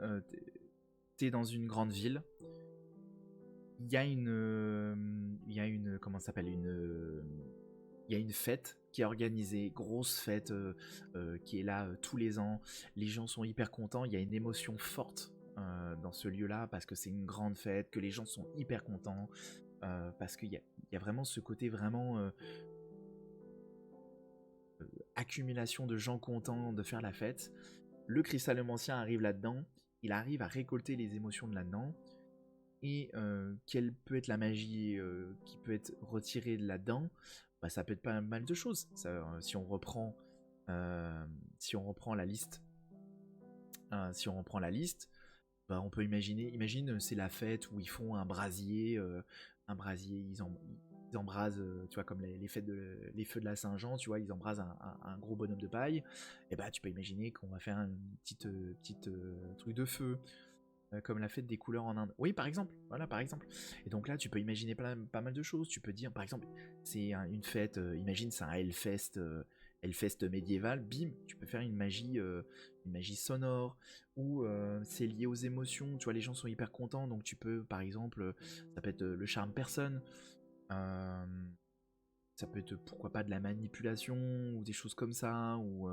t'es dans une grande ville. Il y a une... Comment ça s'appelle il y a une fête qui est organisée, grosse fête qui est là tous les ans. Les gens sont hyper contents, il y a une émotion forte dans ce lieu-là parce que c'est une grande fête, que les gens sont hyper contents, parce qu'il y a vraiment ce côté vraiment accumulation de gens contents de faire la fête. Le cristallomancien arrive là-dedans, il arrive à récolter les émotions de là-dedans. Et quelle peut être la magie qui peut être retirée de là-dedans, bah, ça peut être pas mal de choses. Si on reprend la liste, bah, on peut imagine c'est la fête où ils font un brasier, ils embrasent, tu vois, comme les feux de la Saint-Jean, tu vois, ils embrasent un gros bonhomme de paille. Et bah tu peux imaginer qu'on va faire une petite truc de feu. Comme la fête des couleurs en Inde. Oui, par exemple. Voilà, par exemple. Et donc là, tu peux imaginer pas mal de choses. Tu peux dire, par exemple, c'est une fête, imagine, c'est un Hellfest médiéval. Bim, tu peux faire une magie sonore. Ou c'est lié aux émotions. Tu vois, les gens sont hyper contents. Donc tu peux, par exemple, ça peut être le charme personne. Ça peut être, pourquoi pas, de la manipulation. Ou des choses comme ça. Ou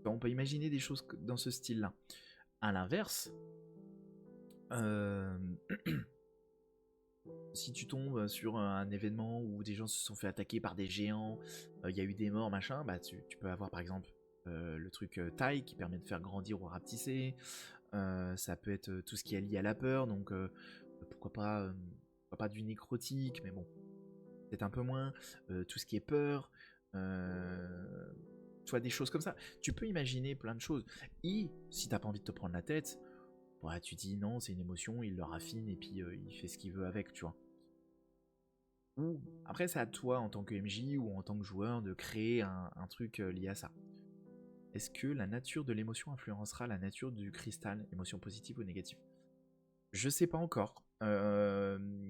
on peut imaginer des choses dans ce style-là. À l'inverse, si tu tombes sur un événement où des gens se sont fait attaquer par des géants, il y a eu des morts, machin, bah tu peux avoir par exemple le truc taille qui permet de faire grandir ou rapetisser. Ça peut être tout ce qui est lié à la peur, donc pourquoi pas du nécrotique, mais bon, peut-être un peu moins. Tout ce qui est peur, tu vois, des choses comme ça. Tu peux imaginer plein de choses. Et si t'as pas envie de te prendre la tête, ouais, tu dis non, c'est une émotion, il le raffine et puis il fait ce qu'il veut avec, tu vois. Ou après, c'est à toi en tant que MJ ou en tant que joueur de créer un truc lié à ça. Est-ce que la nature de l'émotion influencera la nature du cristal, émotion positive ou négative? Je sais pas encore. Il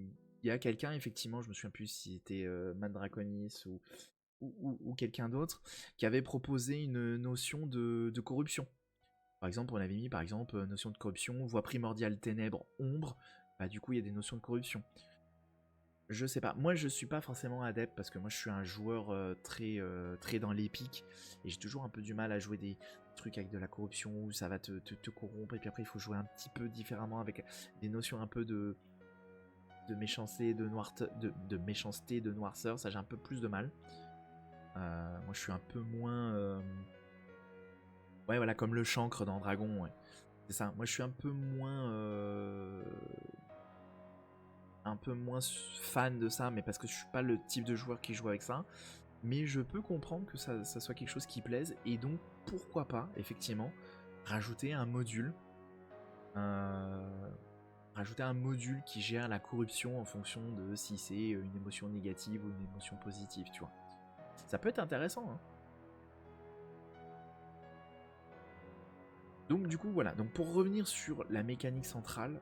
y a quelqu'un, effectivement, je me souviens plus si c'était Matt Draconis ou quelqu'un d'autre, qui avait proposé une notion de corruption. Par exemple, on avait mis par exemple notion de corruption, voie primordiale, ténèbres, ombre. Bah du coup, il y a des notions de corruption. Je sais pas. Moi, je suis pas forcément adepte parce que moi, je suis un joueur très dans l'épique et j'ai toujours un peu du mal à jouer des trucs avec de la corruption où ça va te corrompre et puis après, il faut jouer un petit peu différemment avec des notions un peu de méchanceté, de méchanceté, de noirceur. Ça, j'ai un peu plus de mal. Moi, je suis un peu moins. Ouais, voilà, comme le chancre dans Dragon, ouais. C'est ça. Moi, je suis un peu moins fan de ça, mais parce que je suis pas le type de joueur qui joue avec ça. mais je peux comprendre que ça soit quelque chose qui plaise, et donc pourquoi pas, effectivement, rajouter un module, qui gère la corruption en fonction de si c'est une émotion négative ou une émotion positive, tu vois. Ça peut être intéressant, hein. Donc du coup voilà, donc pour revenir sur la mécanique centrale,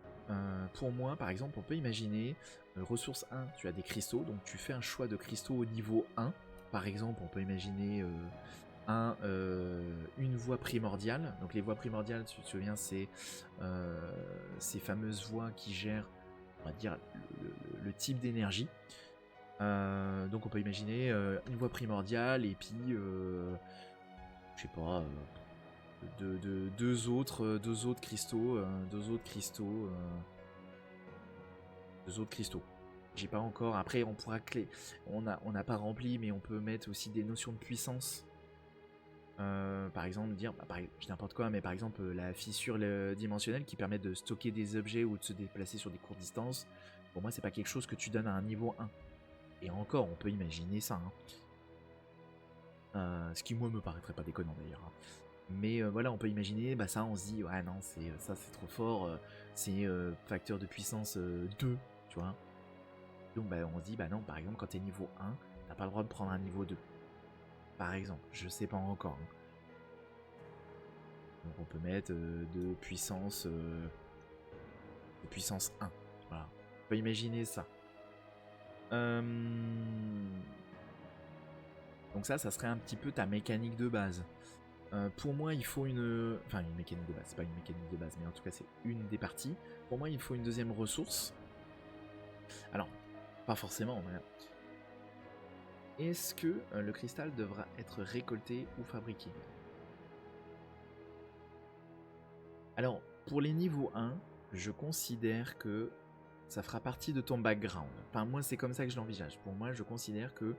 pour moi par exemple on peut imaginer, ressource 1, tu as des cristaux, donc tu fais un choix de cristaux au niveau 1, par exemple on peut imaginer une voie primordiale, donc les voies primordiales tu te souviens c'est ces fameuses voies qui gèrent on va dire le type d'énergie, donc on peut imaginer une voie primordiale et puis je sais pas deux autres cristaux, J'ai pas encore. Après, on pourra clé. On n'a pas rempli, mais on peut mettre aussi des notions de puissance. Par exemple, dire, je n'importe quoi, mais par exemple la fissure dimensionnelle qui permet de stocker des objets ou de se déplacer sur des courtes distances. Pour moi, c'est pas quelque chose que tu donnes à un niveau 1. Et encore, on peut imaginer ça. Hein. Ce qui moi me paraîtrait pas déconnant d'ailleurs. Hein. Mais voilà, on peut imaginer, ça on se dit, ouais non, ça c'est trop fort, c'est facteur de puissance 2, tu vois. Donc on se dit, non, par exemple, quand t'es niveau 1, t'as pas le droit de prendre un niveau 2. Par exemple, je sais pas encore. Hein. Donc on peut mettre de puissance 1. Voilà. On peut imaginer ça. Donc ça serait un petit peu ta mécanique de base. Pour moi, il faut une mécanique de base, c'est pas une mécanique de base, mais en tout cas, c'est une des parties. Pour moi, il faut une deuxième ressource. Alors, pas forcément, mais... Est-ce que le cristal devra être récolté ou fabriqué? Alors, pour les niveaux 1, je considère que ça fera partie de ton background. Enfin, moi, c'est comme ça que je l'envisage. Pour moi, je considère que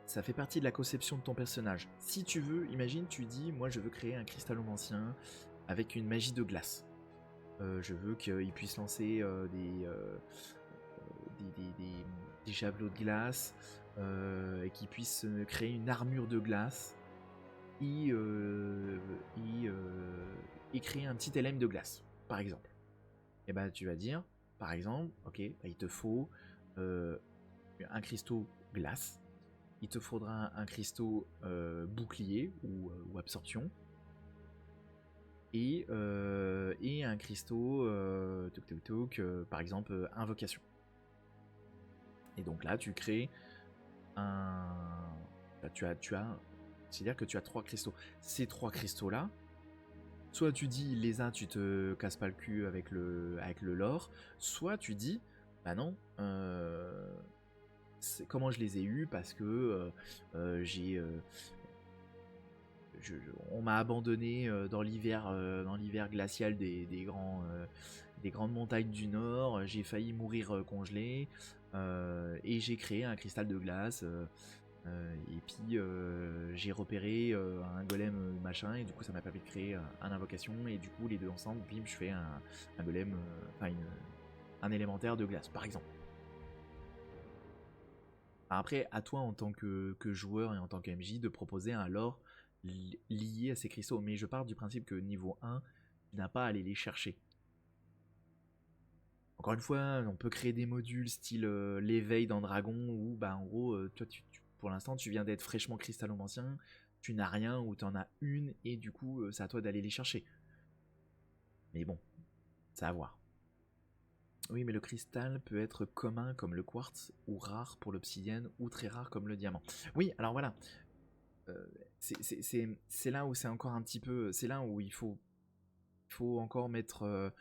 ça fait partie de la conception de ton personnage. Si tu veux, imagine, tu dis, moi je veux créer un cristalomancien avec une magie de glace. Je veux qu'il puisse lancer des javelots de glace, et qu'il puisse créer une armure de glace et créer un petit LM de glace, par exemple. Et tu vas dire, par exemple, ok, il te faut un cristaux glace. Il te faudra un cristaux bouclier ou absorption. Et un cristaux, par exemple, invocation. Et donc là, tu crées un... C'est-à-dire que tu as 3 cristaux. Ces 3 cristaux-là, soit tu dis, les uns, tu te casses pas le cul avec le lore, soit tu dis, non, comment je les ai eus, parce que on m'a abandonné dans l'hiver glacial des grandes montagnes du Nord, j'ai failli mourir congelé, et j'ai créé un cristal de glace, et puis j'ai repéré un golem machin, et du coup ça m'a permis de créer un invocation, et du coup les deux ensemble, bim, je fais un golem, un élémentaire de glace, par exemple. Après, à toi en tant que joueur et en tant qu'MJ de proposer un lore lié à ces cristaux, mais je pars du principe que niveau 1, tu n'as pas à aller les chercher. Encore une fois, on peut créer des modules style l'éveil dans Dragon, où en gros, toi pour l'instant tu viens d'être fraîchement cristallomancien, tu n'as rien ou tu en as une, et du coup c'est à toi d'aller les chercher. Mais bon, c'est à voir. Oui, mais le cristal peut être commun comme le quartz, ou rare pour l'obsidienne, ou très rare comme le diamant. Oui, alors voilà. C'est là où c'est encore un petit peu... C'est là où il faut encore mettre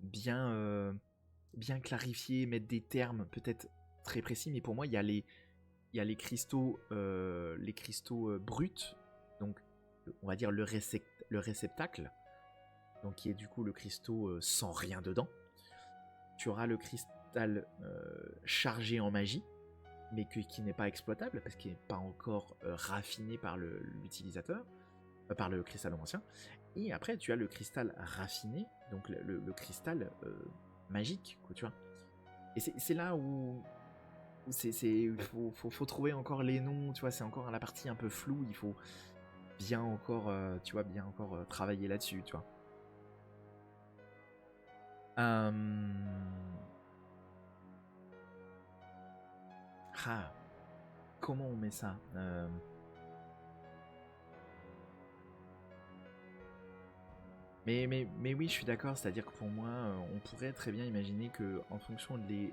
bien clarifier, mettre des termes peut-être très précis, mais pour moi, il y a les cristaux, bruts, donc on va dire le réceptacle, donc qui est du coup le cristaux sans rien dedans. Tu auras le cristal chargé en magie, mais qui n'est pas exploitable parce qu'il n'est pas encore raffiné par l'utilisateur, par le cristallomancien. Et après, tu as le cristal raffiné, donc le cristal magique, quoi, tu vois. Et c'est là où faut trouver encore les noms, tu vois, c'est encore la partie un peu floue, il faut bien encore, tu vois, bien encore travailler là-dessus, tu vois. Ah, comment on met ça mais oui, je suis d'accord, c'est-à-dire que pour moi, on pourrait très bien imaginer que en fonction de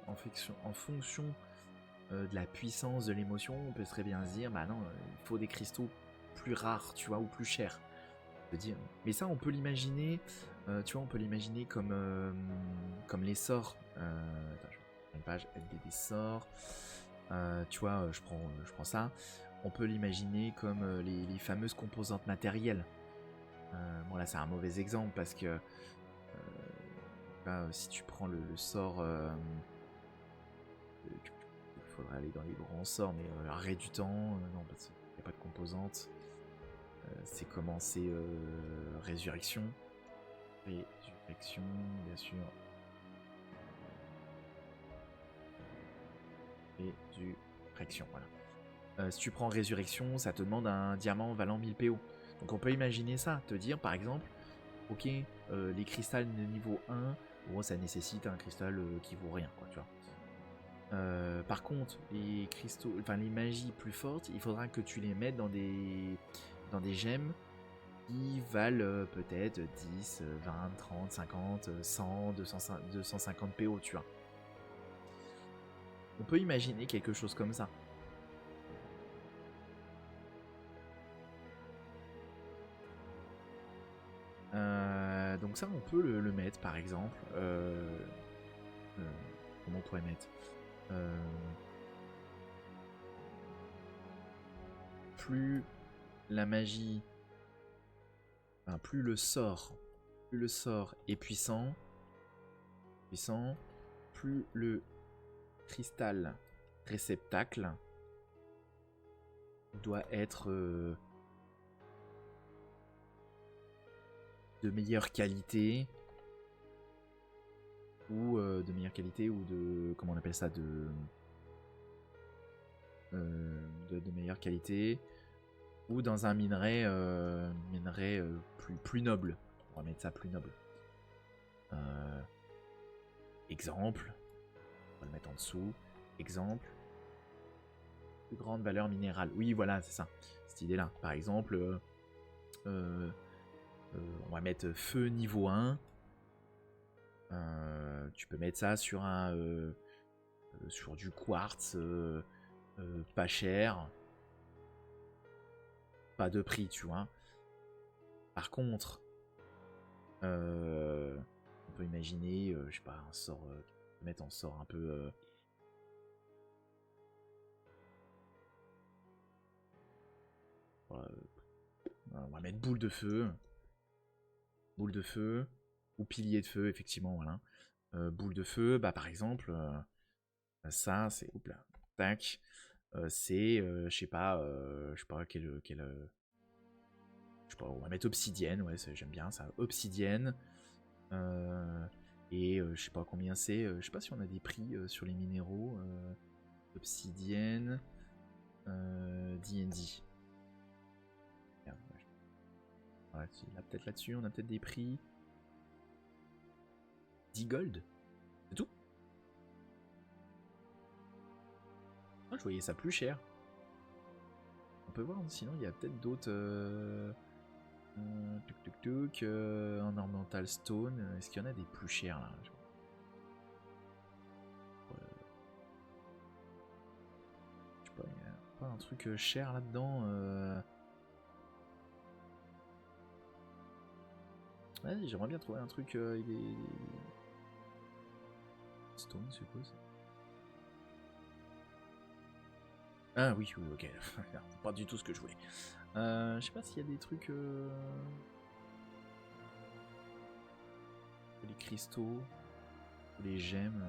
la puissance de l'émotion, on peut très bien se dire, bah non, il faut des cristaux plus rares, tu vois, ou plus chers. Dire. Mais ça, on peut l'imaginer, tu vois, on peut l'imaginer comme les sorts. Attends, je prends une page, LDD sorts. Tu vois, je prends ça. On peut l'imaginer comme les fameuses composantes matérielles. Bon, là, c'est un mauvais exemple parce que si tu prends le sort. Il faudrait aller dans les grands sorts, mais arrêt du temps, non, parce qu'il n'y a pas de composantes. C'est comment c'est résurrection. Résurrection, bien sûr. Résurrection, voilà. Si tu prends résurrection, ça te demande un diamant valant 1000 PO. Donc on peut imaginer ça, te dire par exemple, ok, les cristals de niveau 1, bon, ça nécessite un cristal qui vaut rien, quoi, tu vois. Par contre, les cristaux, enfin les magies plus fortes, il faudra que tu les mettes dans des gemmes qui valent peut-être 10, 20, 30, 50, 100, 250 PO, tu vois. On peut imaginer quelque chose comme ça. Donc ça, on peut le mettre, par exemple. Comment on pourrait mettre plus la magie... Enfin, plus le sort est puissant, plus le cristal réceptacle doit être de meilleure qualité ou comment on appelle ça, de meilleure qualité, ou dans un minerai plus noble. On va mettre ça plus noble. Exemple, on va le mettre en dessous. Exemple, plus grande valeur minérale. Oui, voilà, c'est ça, cette idée-là. Par exemple, on va mettre feu niveau 1. Tu peux mettre ça sur sur du quartz pas cher, pas de prix, tu vois. Par contre, on peut imaginer, je sais pas, un sort, mettre en sort un peu. On va mettre boule de feu, ou pilier de feu, effectivement, voilà. Boule de feu, bah par exemple, ça c'est, oups là, tac, c'est, je sais pas, je sais pas, on va mettre obsidienne, ouais, j'aime bien ça, obsidienne. Et je sais pas combien c'est, je sais pas si on a des prix sur les minéraux. Obsidienne, D&D. Ouais, là, peut-être là-dessus, on a peut-être des prix. 10 gold, c'est tout. Ah, je voyais ça plus cher. On peut voir, sinon il y a peut-être d'autres. Un ornamental stone. Est-ce qu'il y en a des plus chers là? Je sais pas, il y a pas un truc cher là-dedans. Ouais, j'aimerais bien trouver un truc. Stone, c'est quoi ça? Ah oui, oui, ok. Pas du tout ce que je voulais. Je sais pas s'il y a des trucs. Les cristaux, les gemmes.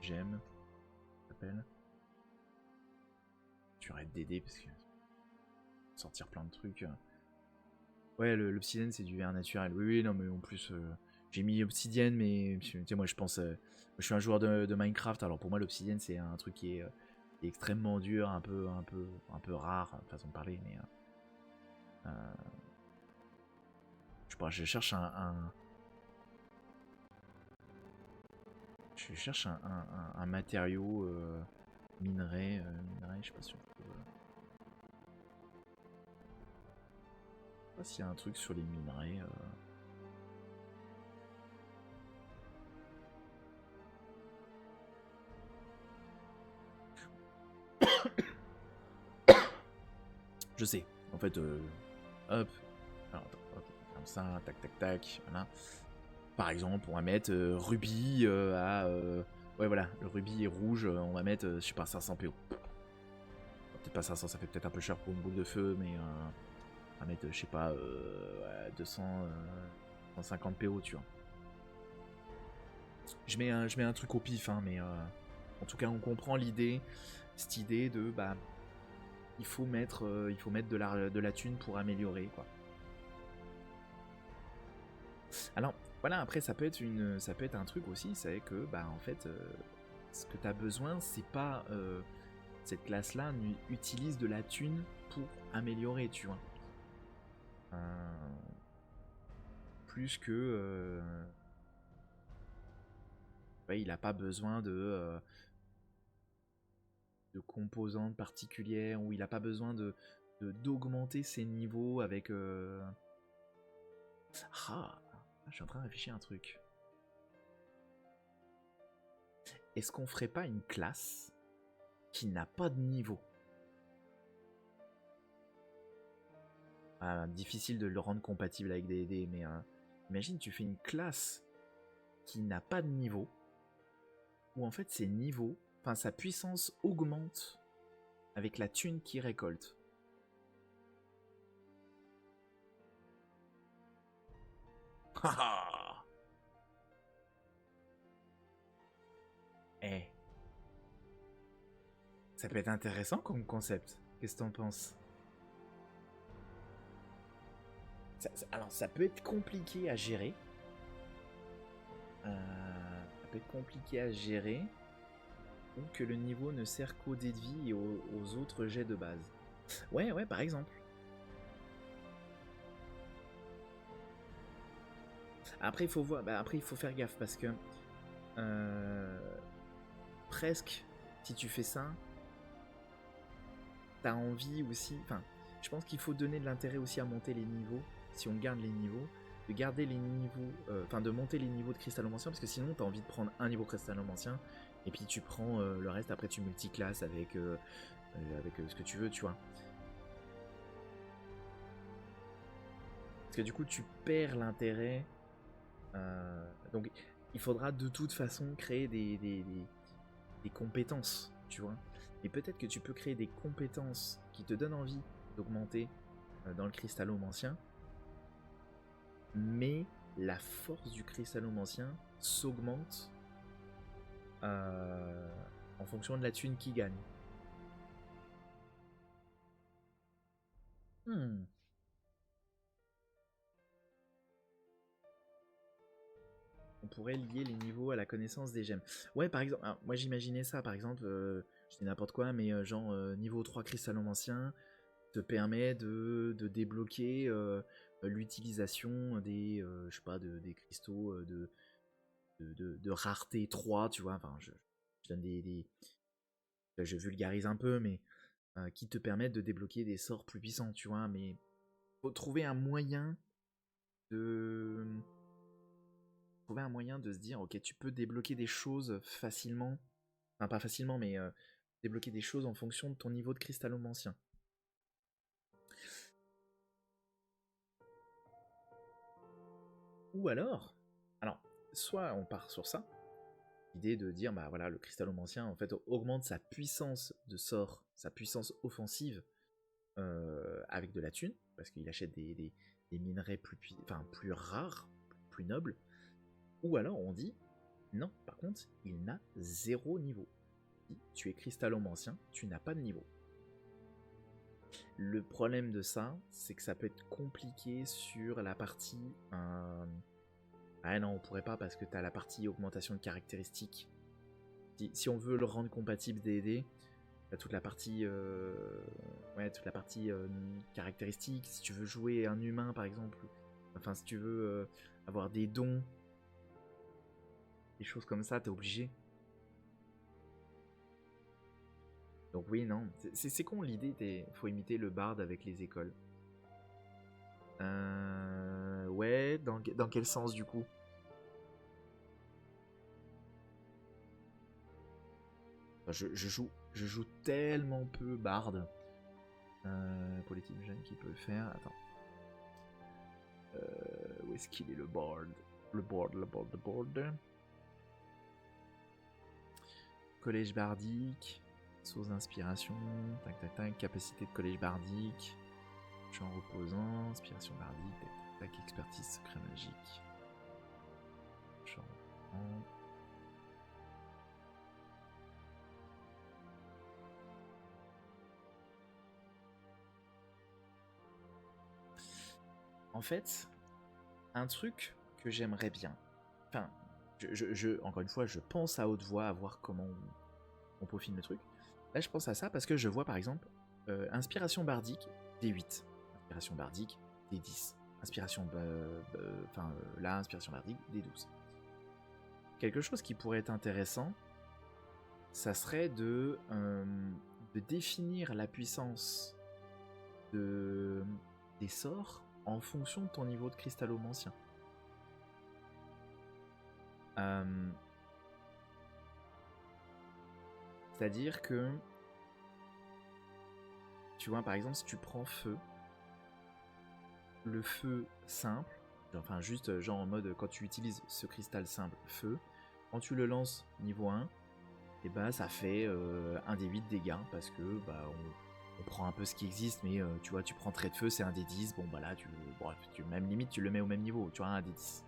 Gemmes, ça s'appelle. Tu arrêtes d'aider parce que. Sortir plein de trucs. Ouais, l'obsidienne c'est du verre naturel. Oui, oui, non, mais en plus, J'ai mis obsidienne, mais tu sais, moi je pense, je suis un joueur de Minecraft, alors pour moi l'obsidienne c'est un truc qui est extrêmement dur, un peu rare, façon de parler, mais je sais pas, je cherche un matériau minerai, je sais pas si on trouve. Je sais pas s'il y a un truc sur les minerais. Je sais, en fait, hop, alors attends, hop, comme ça, tac tac tac, voilà. Par exemple, on va mettre rubis à. Ouais, voilà, le rubis est rouge, on va mettre, je sais pas, 500 PO. Peut-être pas 500, ça fait peut-être un peu cher pour une boule de feu, mais on va mettre, je sais pas, ouais, 200, 150 PO, tu vois. Je mets un truc au pif, hein, mais en tout cas, on comprend l'idée, cette idée de, bah, il faut mettre de la thune pour améliorer, quoi. Alors, voilà, après, ça peut être un truc aussi, c'est que, bah, en fait, ce que tu as besoin, c'est pas. Cette classe-là utilise de la thune pour améliorer, tu vois. Plus que. Ouais, il n'a pas besoin de composantes particulières, ou il n'a pas besoin d'augmenter ses niveaux avec. Ah, je suis en train de réfléchir à un truc. Est-ce qu'on ferait pas une classe qui n'a pas de niveau? Difficile de le rendre compatible avec des dés, mais imagine tu fais une classe qui n'a pas de niveau, où en fait ses niveaux, enfin sa puissance augmente avec la thune qu'il récolte. Eh, ça peut être intéressant comme concept. Qu'est-ce que t'en penses? Alors ça peut être compliqué à gérer. Ça peut être compliqué à gérer. Ou que le niveau ne sert qu'aux dés de vie et aux autres jets de base. Ouais, ouais, par exemple. Après, il faut voir. Bah, après, il faut faire gaffe parce que presque, si tu fais ça, t'as envie aussi. Enfin, je pense qu'il faut donner de l'intérêt aussi à monter les niveaux. Si on garde les niveaux, de garder les niveaux, enfin de monter les niveaux de cristallomancien, parce que sinon t'as envie de prendre un niveau cristallomancien et puis tu prends le reste. Après, tu multiclasses avec ce que tu veux, tu vois. Parce que du coup, tu perds l'intérêt. Donc, il faudra de toute façon créer des compétences, tu vois. Et peut-être que tu peux créer des compétences qui te donnent envie d'augmenter dans le cristallomancien, mais la force du cristallomancien s'augmente en fonction de la thune qu'il gagne. Hmm. On pourrait lier les niveaux à la connaissance des gemmes. Ouais, par exemple, alors, moi j'imaginais ça, par exemple, je dis n'importe quoi, mais genre niveau 3 cristallomancien te permet de débloquer l'utilisation des, je sais pas, des cristaux de rareté 3, tu vois, enfin, je donne je vulgarise un peu, mais qui te permettent de débloquer des sorts plus puissants, tu vois, mais faut trouver un moyen de se dire, ok, tu peux débloquer des choses facilement, enfin pas facilement, mais débloquer des choses en fonction de ton niveau de cristallomancien. Ou alors, soit on part sur ça, l'idée de dire, bah voilà, le cristallomancien en fait augmente sa puissance de sort, sa puissance offensive avec de la thune, parce qu'il achète des minerais plus rares, plus nobles. Ou alors on dit, non, par contre, il n'a 0 niveau. Si tu es cristallomancien, tu n'as pas de niveau. Le problème de ça, c'est que ça peut être compliqué sur la partie Ah non, on pourrait pas parce que t'as la partie augmentation de caractéristiques. Si on veut le rendre compatible D&D, t'as toute la partie, caractéristique. Si tu veux jouer un humain par exemple, enfin si tu veux avoir des dons, des choses comme ça, t'es obligé. Donc oui, non, c'est con l'idée, faut imiter le bard avec les écoles. Ouais, dans quel sens du coup? Je joue tellement peu bard. Pour les teams jeunes qui peut le faire, attends. Où est-ce qu'il est le board? Le board. Collège bardique, source d'inspiration, tac tac tac, capacité de collège bardique, champ reposant, inspiration bardique, tac tac tac, expertise secret magique, champ reposant. En fait, un truc que j'aimerais bien, enfin, encore une fois, je pense à haute voix à voir comment on peaufine le truc. Là, je pense à ça parce que je vois par exemple inspiration bardique D8, inspiration bardique D10, inspiration, là, inspiration bardique D12. Quelque chose qui pourrait être intéressant, ça serait de définir la puissance des sorts en fonction de ton niveau de cristallomancien. C'est-à-dire que, tu vois, par exemple, si tu prends feu, le feu simple, enfin juste genre en mode quand tu utilises ce cristal simple feu, quand tu le lances niveau 1, et bah ça fait 1d8 dégâts parce que bah on prend un peu ce qui existe, mais tu vois, tu prends trait de feu, c'est 1d10, bon bah là même limite tu le mets au même niveau, tu vois, 1d10.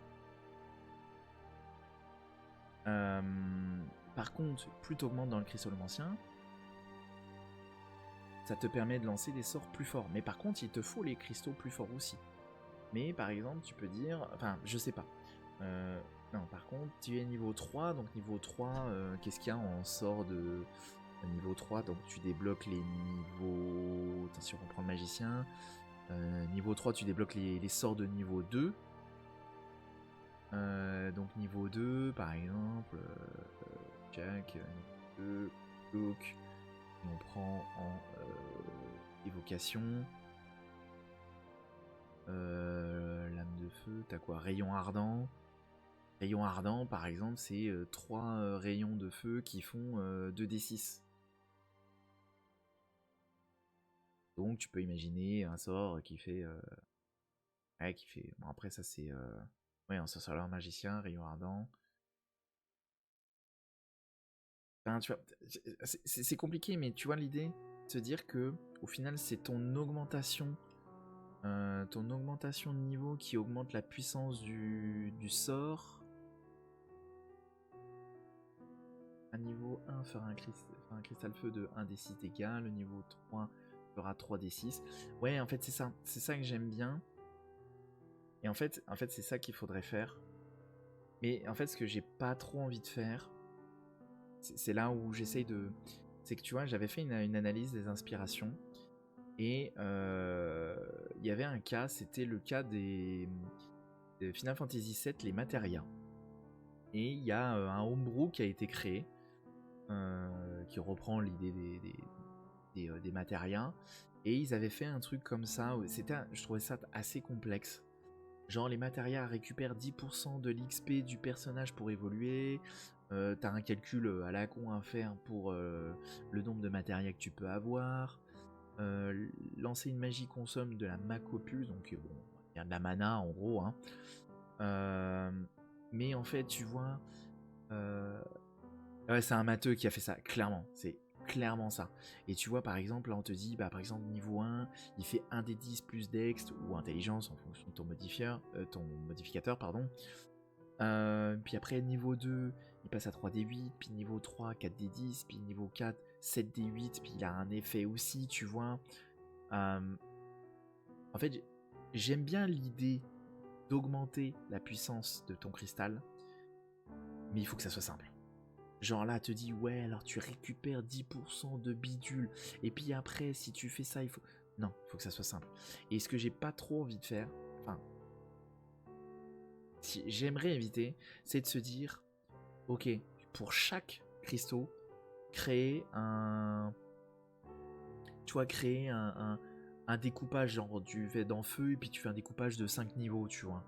Par contre, plus t'augmentes dans le cristallomancien, ça te permet de lancer des sorts plus forts. Mais par contre, il te faut les cristaux plus forts aussi. Mais par exemple, tu peux dire... Enfin, je sais pas. Non, par contre, tu es niveau 3. Donc niveau 3, qu'est-ce qu'il y a en sort de niveau 3? Donc tu débloques les niveaux... Attention, on reprend le magicien. Niveau 3, tu débloques les sorts de niveau 2. Donc niveau 2, par exemple... Jack, niveau 2, Look. On prend en évocation. Lame de feu, t'as quoi? Rayon ardent. Rayon ardent, par exemple, c'est 3 rayons de feu qui font 2d6. Donc tu peux imaginer un sort qui fait... Bon, après ça c'est... Ouais, un sorceleur magicien, rayon ardent. Enfin, tu vois, c'est compliqué, mais tu vois l'idée de se dire que au final c'est ton augmentation de niveau qui augmente la puissance du sort. Un niveau 1 fera un cristal feu de 1d6 dégâts, le niveau 3 fera 3d6. Ouais, en fait c'est ça que j'aime bien. Et en fait c'est ça qu'il faudrait faire. Mais en fait ce que j'ai pas trop envie de faire, c'est là où j'essaye de... C'est que tu vois, j'avais fait une analyse des inspirations. Et il y avait un cas, c'était le cas de Final Fantasy VII, les Materia. Et il y a un homebrew qui a été créé, qui reprend l'idée des Materia. Et ils avaient fait un truc comme ça, je trouvais ça assez complexe. Genre les Materia récupèrent 10% de l'XP du personnage pour évoluer. T'as un calcul à la con à faire pour le nombre de Materia que tu peux avoir. Lancer une magie consomme de la macopule, donc bon, il y a de la mana en gros, hein. Mais en fait, tu vois, ouais, c'est un matheux qui a fait ça, clairement, c'est clairement ça. Et tu vois, par exemple, là on te dit, bah par exemple, niveau 1, il fait 1d10 plus dex ou intelligence en fonction de ton modificateur, pardon. Puis après, niveau 2, il passe à 3d8, puis niveau 3, 4d10, puis niveau 4, 7d8, puis il a un effet aussi, tu vois. En fait, j'aime bien l'idée d'augmenter la puissance de ton cristal, mais il faut que ça soit simple. Genre là, te dit, ouais, alors tu récupères 10% de bidule, et puis après, si tu fais ça, il faut... Non, il faut que ça soit simple. Et ce que j'ai pas trop envie de faire, enfin, si j'aimerais éviter, c'est de se dire, ok, pour chaque cristaux, créer un... Tu vois, créer un découpage, genre tu fais dans feu, et puis tu fais un découpage de 5 niveaux, tu vois.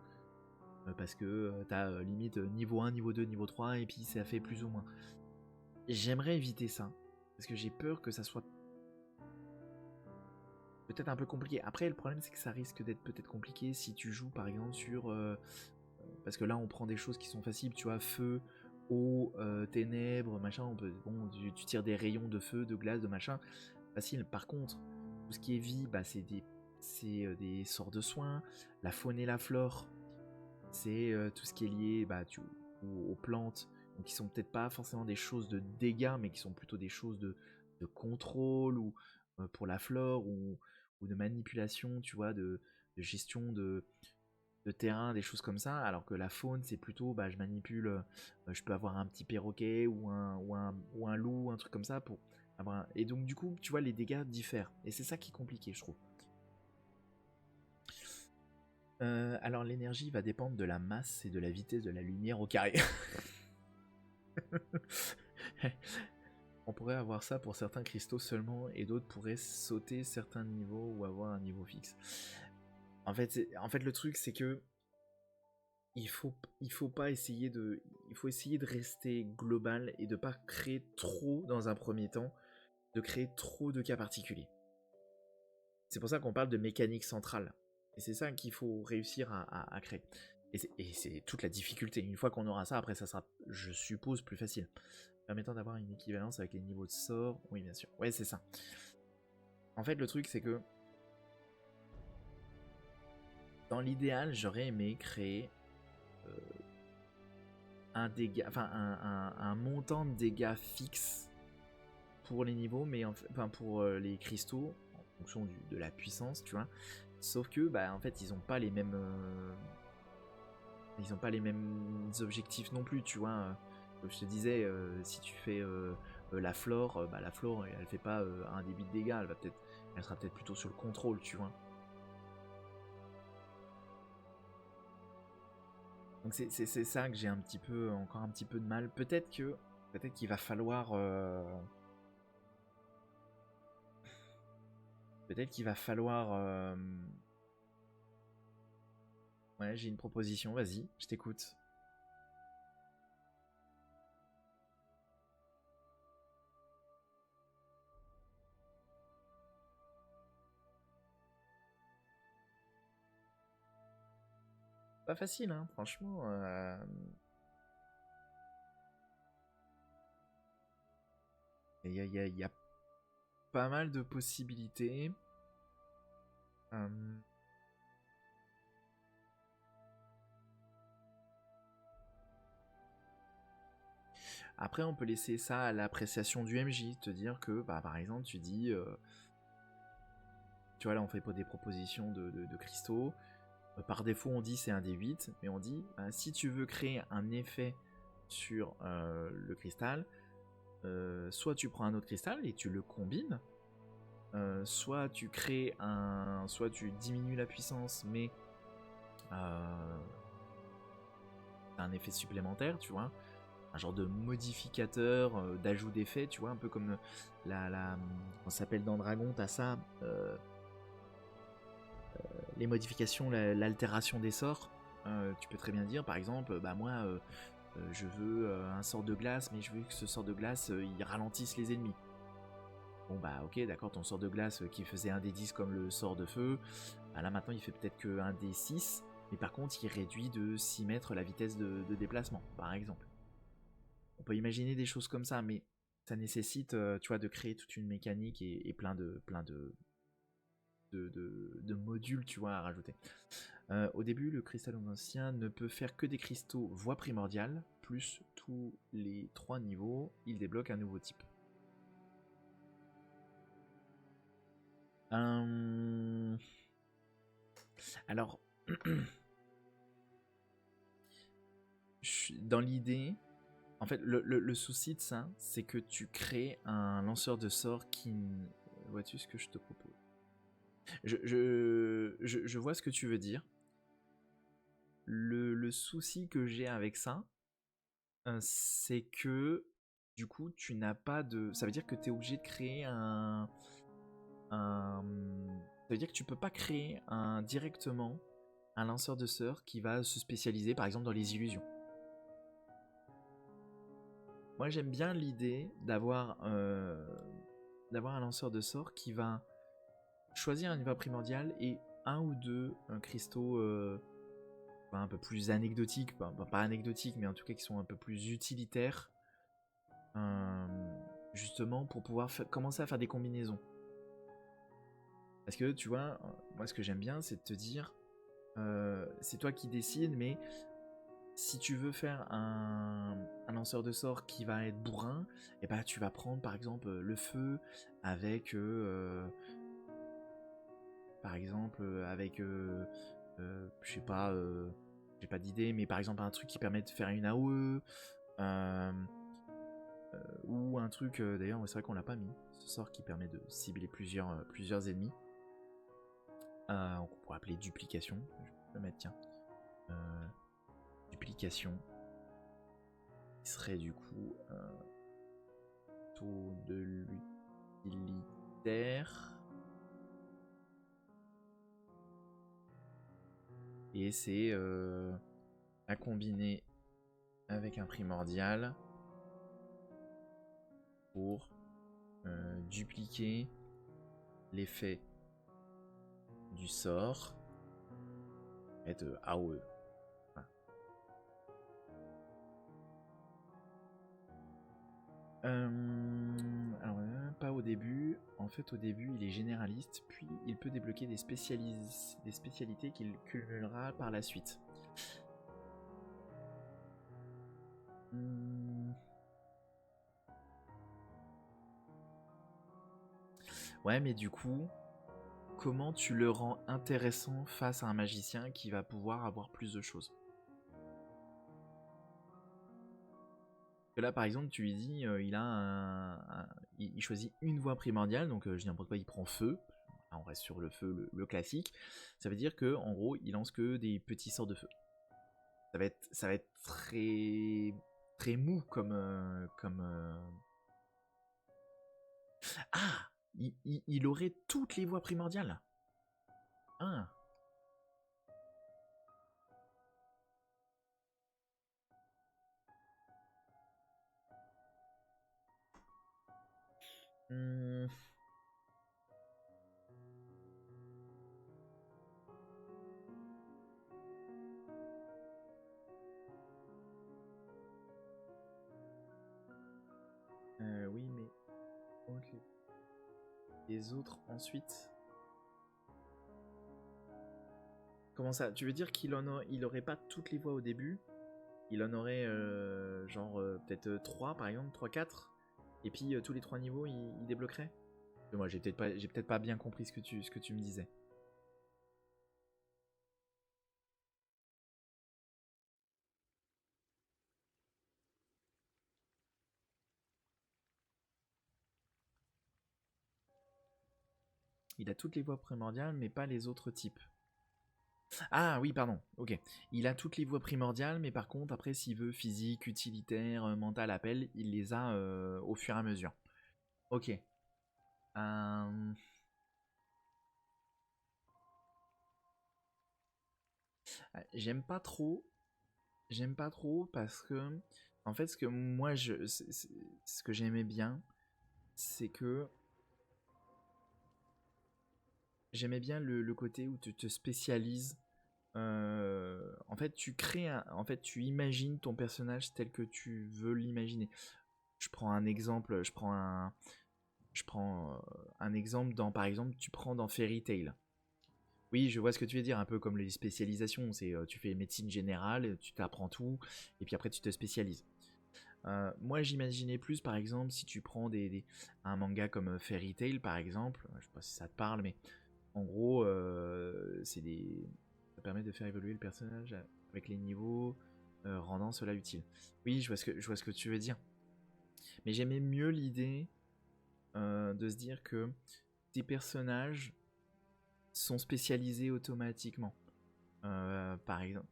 Parce que t'as limite niveau 1, niveau 2, niveau 3, et puis ça fait plus ou moins. J'aimerais éviter ça, parce que j'ai peur que ça soit peut-être un peu compliqué. Après, le problème, c'est que ça risque d'être peut-être compliqué si tu joues, par exemple, sur... parce que là, on prend des choses qui sont faciles, tu vois, feu, eau, ténèbres, machin, on peut, bon, tu tires des rayons de feu, de glace, de machin, facile. Par contre, tout ce qui est vie, bah, c'est des sorts de soins, la faune et la flore, c'est tout ce qui est lié bah, aux plantes, donc qui sont peut-être pas forcément des choses de dégâts, mais qui sont plutôt des choses de contrôle, ou pour la flore, ou de manipulation, tu vois, de gestion de terrain, des choses comme ça, alors que la faune, c'est plutôt, bah, je manipule, je peux avoir un petit perroquet, ou un loup, un truc comme ça, pour avoir et donc du coup, tu vois, les dégâts diffèrent, et c'est ça qui est compliqué, je trouve. Alors l'énergie va dépendre de la masse et de la vitesse de la lumière au carré. On pourrait avoir ça pour certains cristaux seulement, et d'autres pourraient sauter certains niveaux ou avoir un niveau fixe. En fait, le truc, c'est que il faut essayer de rester global et de pas créer trop dans un premier temps, de créer trop de cas particuliers. C'est pour ça qu'on parle de mécanique centrale. Et c'est ça qu'il faut réussir à créer. Et c'est toute la difficulté. Une fois qu'on aura ça, après ça sera, je suppose, plus facile. Permettant d'avoir une équivalence avec les niveaux de sort. Oui, bien sûr. Ouais, c'est ça. En fait, le truc, c'est que dans l'idéal, j'aurais aimé créer un dégât, enfin un montant de dégâts fixe pour les niveaux, mais enfin pour les cristaux, en fonction de la puissance, tu vois. Sauf que, bah, en fait, ils ont pas les mêmes objectifs non plus, tu vois. Comme je te disais, si tu fais la flore, bah, la flore, elle fait pas un débit de dégâts, elle sera peut-être plutôt sur le contrôle, tu vois. Donc c'est ça que j'ai encore un petit peu de mal. Peut-être qu'il va falloir ouais, j'ai une proposition, vas-y, je t'écoute. Pas facile, hein, franchement. Il y a pas mal de possibilités. Après, on peut laisser ça à l'appréciation du MJ, te dire que, bah, par exemple, tu dis, tu vois, là, on fait pas des propositions de cristaux. Par défaut, on dit c'est un D8, mais on dit, bah, si tu veux créer un effet sur le cristal, soit tu prends un autre cristal et tu le combines, soit tu diminues la puissance, mais un effet supplémentaire, tu vois, un genre de modificateur, d'ajout d'effet, tu vois, un peu comme on s'appelle dans Dragon, t'as ça, les modifications, l'altération des sorts. Tu peux très bien dire, par exemple, bah moi, je veux un sort de glace, mais je veux que ce sort de glace, il ralentisse les ennemis. Bon bah ok, d'accord, ton sort de glace qui faisait un D10 comme le sort de feu, bah là maintenant il fait peut-être que un D6, mais par contre il réduit de 6 mètres la vitesse de déplacement, par exemple. On peut imaginer des choses comme ça, mais ça nécessite, tu vois, de créer toute une mécanique et plein de modules, tu vois, à rajouter. Au début, le cristal ancien ne peut faire que des cristaux voie primordiale, plus tous les 3 niveaux, il débloque un nouveau type. Alors, dans l'idée, en fait, le souci de ça, c'est que tu crées un lanceur de sorts qui... Vois-tu ce que je te propose? Je vois ce que tu veux dire. Le souci que j'ai avec ça, c'est que du coup, tu n'as pas de... Ça veut dire que tu es obligé de créer un... Ça veut dire que tu peux pas créer directement un lanceur de sorts qui va se spécialiser par exemple dans les illusions. Moi j'aime bien l'idée d'avoir un lanceur de sorts qui va choisir un niveau primordial et un ou deux cristaux un peu plus anecdotiques, pas anecdotiques mais en tout cas qui sont un peu plus utilitaires, justement pour pouvoir commencer à faire des combinaisons. Parce que tu vois, moi ce que j'aime bien c'est de te dire, c'est toi qui décides, mais si tu veux faire un lanceur de sorts qui va être bourrin, et bah tu vas prendre par exemple le feu avec par exemple avec je sais pas, j'ai pas d'idée, mais par exemple un truc qui permet de faire une AOE, ou un truc d'ailleurs c'est vrai qu'on l'a pas mis, ce sort qui permet de cibler plusieurs ennemis, qu'on pourrait appeler duplication. Je vais le mettre, tiens, duplication qui serait du coup taux de l'utilitaire. Et c'est à combiner avec un primordial pour dupliquer l'effet du sort et de AOE. Voilà. Alors, pas au début. En fait, au début, il est généraliste, puis il peut débloquer des spécialités qu'il cumulera par la suite. Ouais, mais du coup, comment tu le rends intéressant face à un magicien qui va pouvoir avoir plus de choses? Là, par exemple, tu lui dis, il choisit une voie primordiale, donc je dis n'importe quoi, il prend feu. Là, on reste sur le feu, le classique. Ça veut dire que, en gros, il lance que des petits sorts de feu. Ça va être très, très mou comme. Ah, il aurait toutes les voies primordiales. Ah. Hmm. Oui, mais ok. Les autres ensuite. Comment ça? Tu veux dire il aurait pas toutes les voies au début? Il en aurait genre peut-être 3 par exemple, 3-4. Et puis tous les 3 niveaux, il débloquerait? Moi, j'ai peut-être pas bien compris ce que tu me disais. Il a toutes les voies primordiales, mais pas les autres types. Ah oui, pardon, ok. Il a toutes les voies primordiales, mais par contre, après, s'il veut physique, utilitaire, mental, appel, il les a au fur et à mesure. Ok. J'aime pas trop. J'aime pas trop parce que, en fait, ce que moi, ce que j'aimais bien, c'est que j'aimais bien le côté où tu te spécialises. En fait, en fait, tu imagines ton personnage tel que tu veux l'imaginer. Je prends un exemple. Je prends un exemple dans, par exemple, tu prends dans Fairy Tail. Oui, je vois ce que tu veux dire, un peu comme les spécialisations. C'est tu fais médecine générale, tu t'apprends tout, et puis après tu te spécialises. Moi, j'imaginais plus, par exemple, si tu prends un manga comme Fairy Tail, par exemple. Je sais pas si ça te parle, mais en gros, ça permet de faire évoluer le personnage avec les niveaux. rendant cela utile. Oui, je vois ce que tu veux dire. Mais j'aimais mieux l'idée de se dire que tes personnages sont spécialisés automatiquement. Par exemple,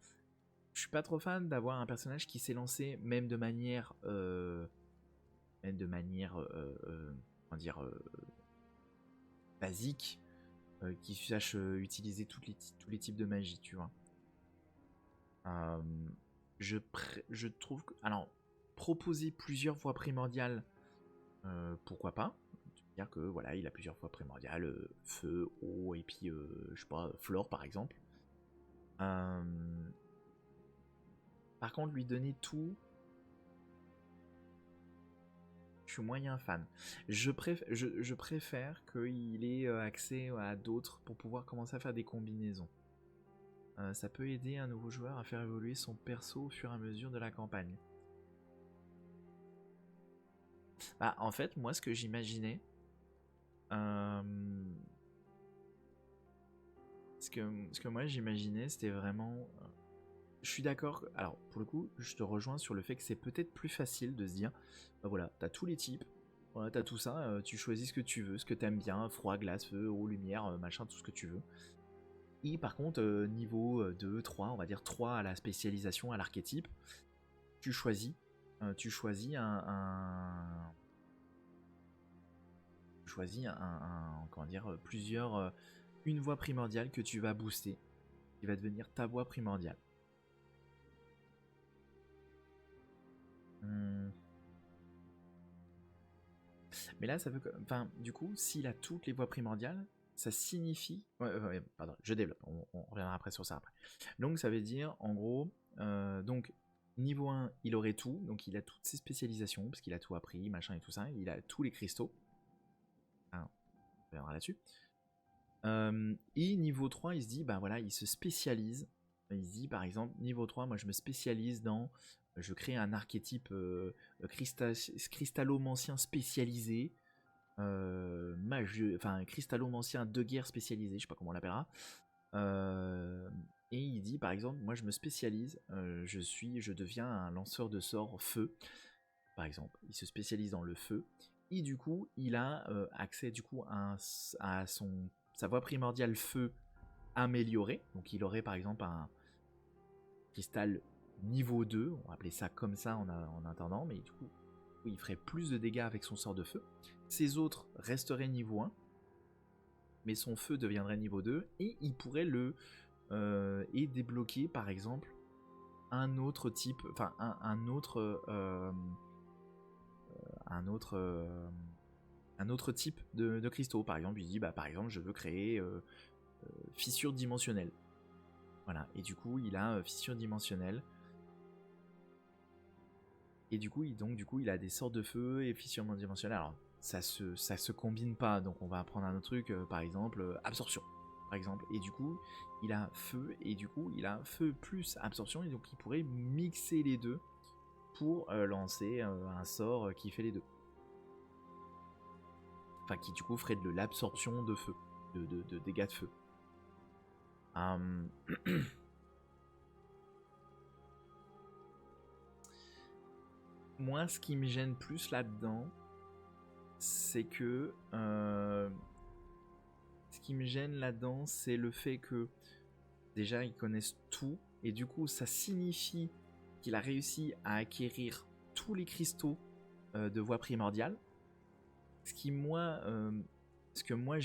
je suis pas trop fan d'avoir un personnage qui s'est lancé même de manière, comment dire, basique, qui sache utiliser tous les types de magie, tu vois. Euh, je trouve que, alors, proposer plusieurs voies primordiales, pourquoi pas. C'est-à-dire que voilà, il a plusieurs voies primordiales, feu, eau, et puis je sais pas, flore par exemple. Par contre, lui donner tout, je suis moyen fan. Je préfère qu'il ait accès à d'autres pour pouvoir commencer à faire des combinaisons. Ça peut aider un nouveau joueur à faire évoluer son perso au fur et à mesure de la campagne. Bah, en fait, moi, ce que j'imaginais, ce que moi j'imaginais, c'était vraiment. Je suis d'accord. Alors, pour le coup, je te rejoins sur le fait que c'est peut-être plus facile de se dire, bah voilà, t'as tous les types, voilà, t'as tout ça, tu choisis ce que tu veux, ce que t'aimes bien, froid, glace, feu, eau, lumière, machin, tout ce que tu veux. Et par contre, niveau 2, 3, on va dire 3 à la spécialisation, à l'archétype, tu choisis, comment dire, plusieurs, une voie primordiale que tu vas booster, qui va devenir ta voie primordiale. Mais là, ça veut. Enfin, du coup, s'il a toutes les voies primordiales, ça signifie. Ouais, pardon, je développe. On reviendra après sur ça après. Donc, ça veut dire, en gros, donc, niveau 1, il aurait tout. Donc, il a toutes ses spécialisations, parce qu'il a tout appris, machin et tout ça. Il a tous les cristaux. Hein, on reviendra là-dessus. Et niveau 3, il se dit, bah voilà, il se spécialise. Il se dit, par exemple, niveau 3, moi, je me spécialise dans. Je crée un archétype cristallomancien spécialisé. Enfin cristallomancien de guerre spécialisé, je sais pas comment on l'appellera. Et il dit par exemple, moi je me spécialise, je deviens un lanceur de sorts feu, par exemple. Il se spécialise dans le feu. Et du coup, il a accès du coup à sa voie primordiale feu améliorée. Donc il aurait par exemple un cristal niveau 2, on va appeler ça comme ça en attendant, mais du coup, il ferait plus de dégâts avec son sort de feu. Ses autres resteraient niveau 1, mais son feu deviendrait niveau 2, et il pourrait et débloquer par exemple un autre type, enfin un autre type de cristaux. Par exemple, il dit, bah par exemple, je veux créer fissure dimensionnelle. Voilà, et du coup, il a fissure dimensionnelle. Et du coup, il a des sorts de feu et fissure dimensionnelle. Alors, ça se combine pas, donc on va apprendre un autre truc, par exemple, absorption. Par exemple, et du coup, il a feu, et du coup, il a feu plus absorption, et donc il pourrait mixer les deux pour lancer un sort qui fait les deux. Enfin, qui du coup ferait de l'absorption de feu, de dégâts de feu. Moi, ce qui me gêne plus là-dedans, c'est que ce qui me gêne là-dedans, c'est le fait que déjà ils connaissent tout, et du coup ça signifie qu'il a réussi à acquérir tous les cristaux de voie primordiale. Ce que moi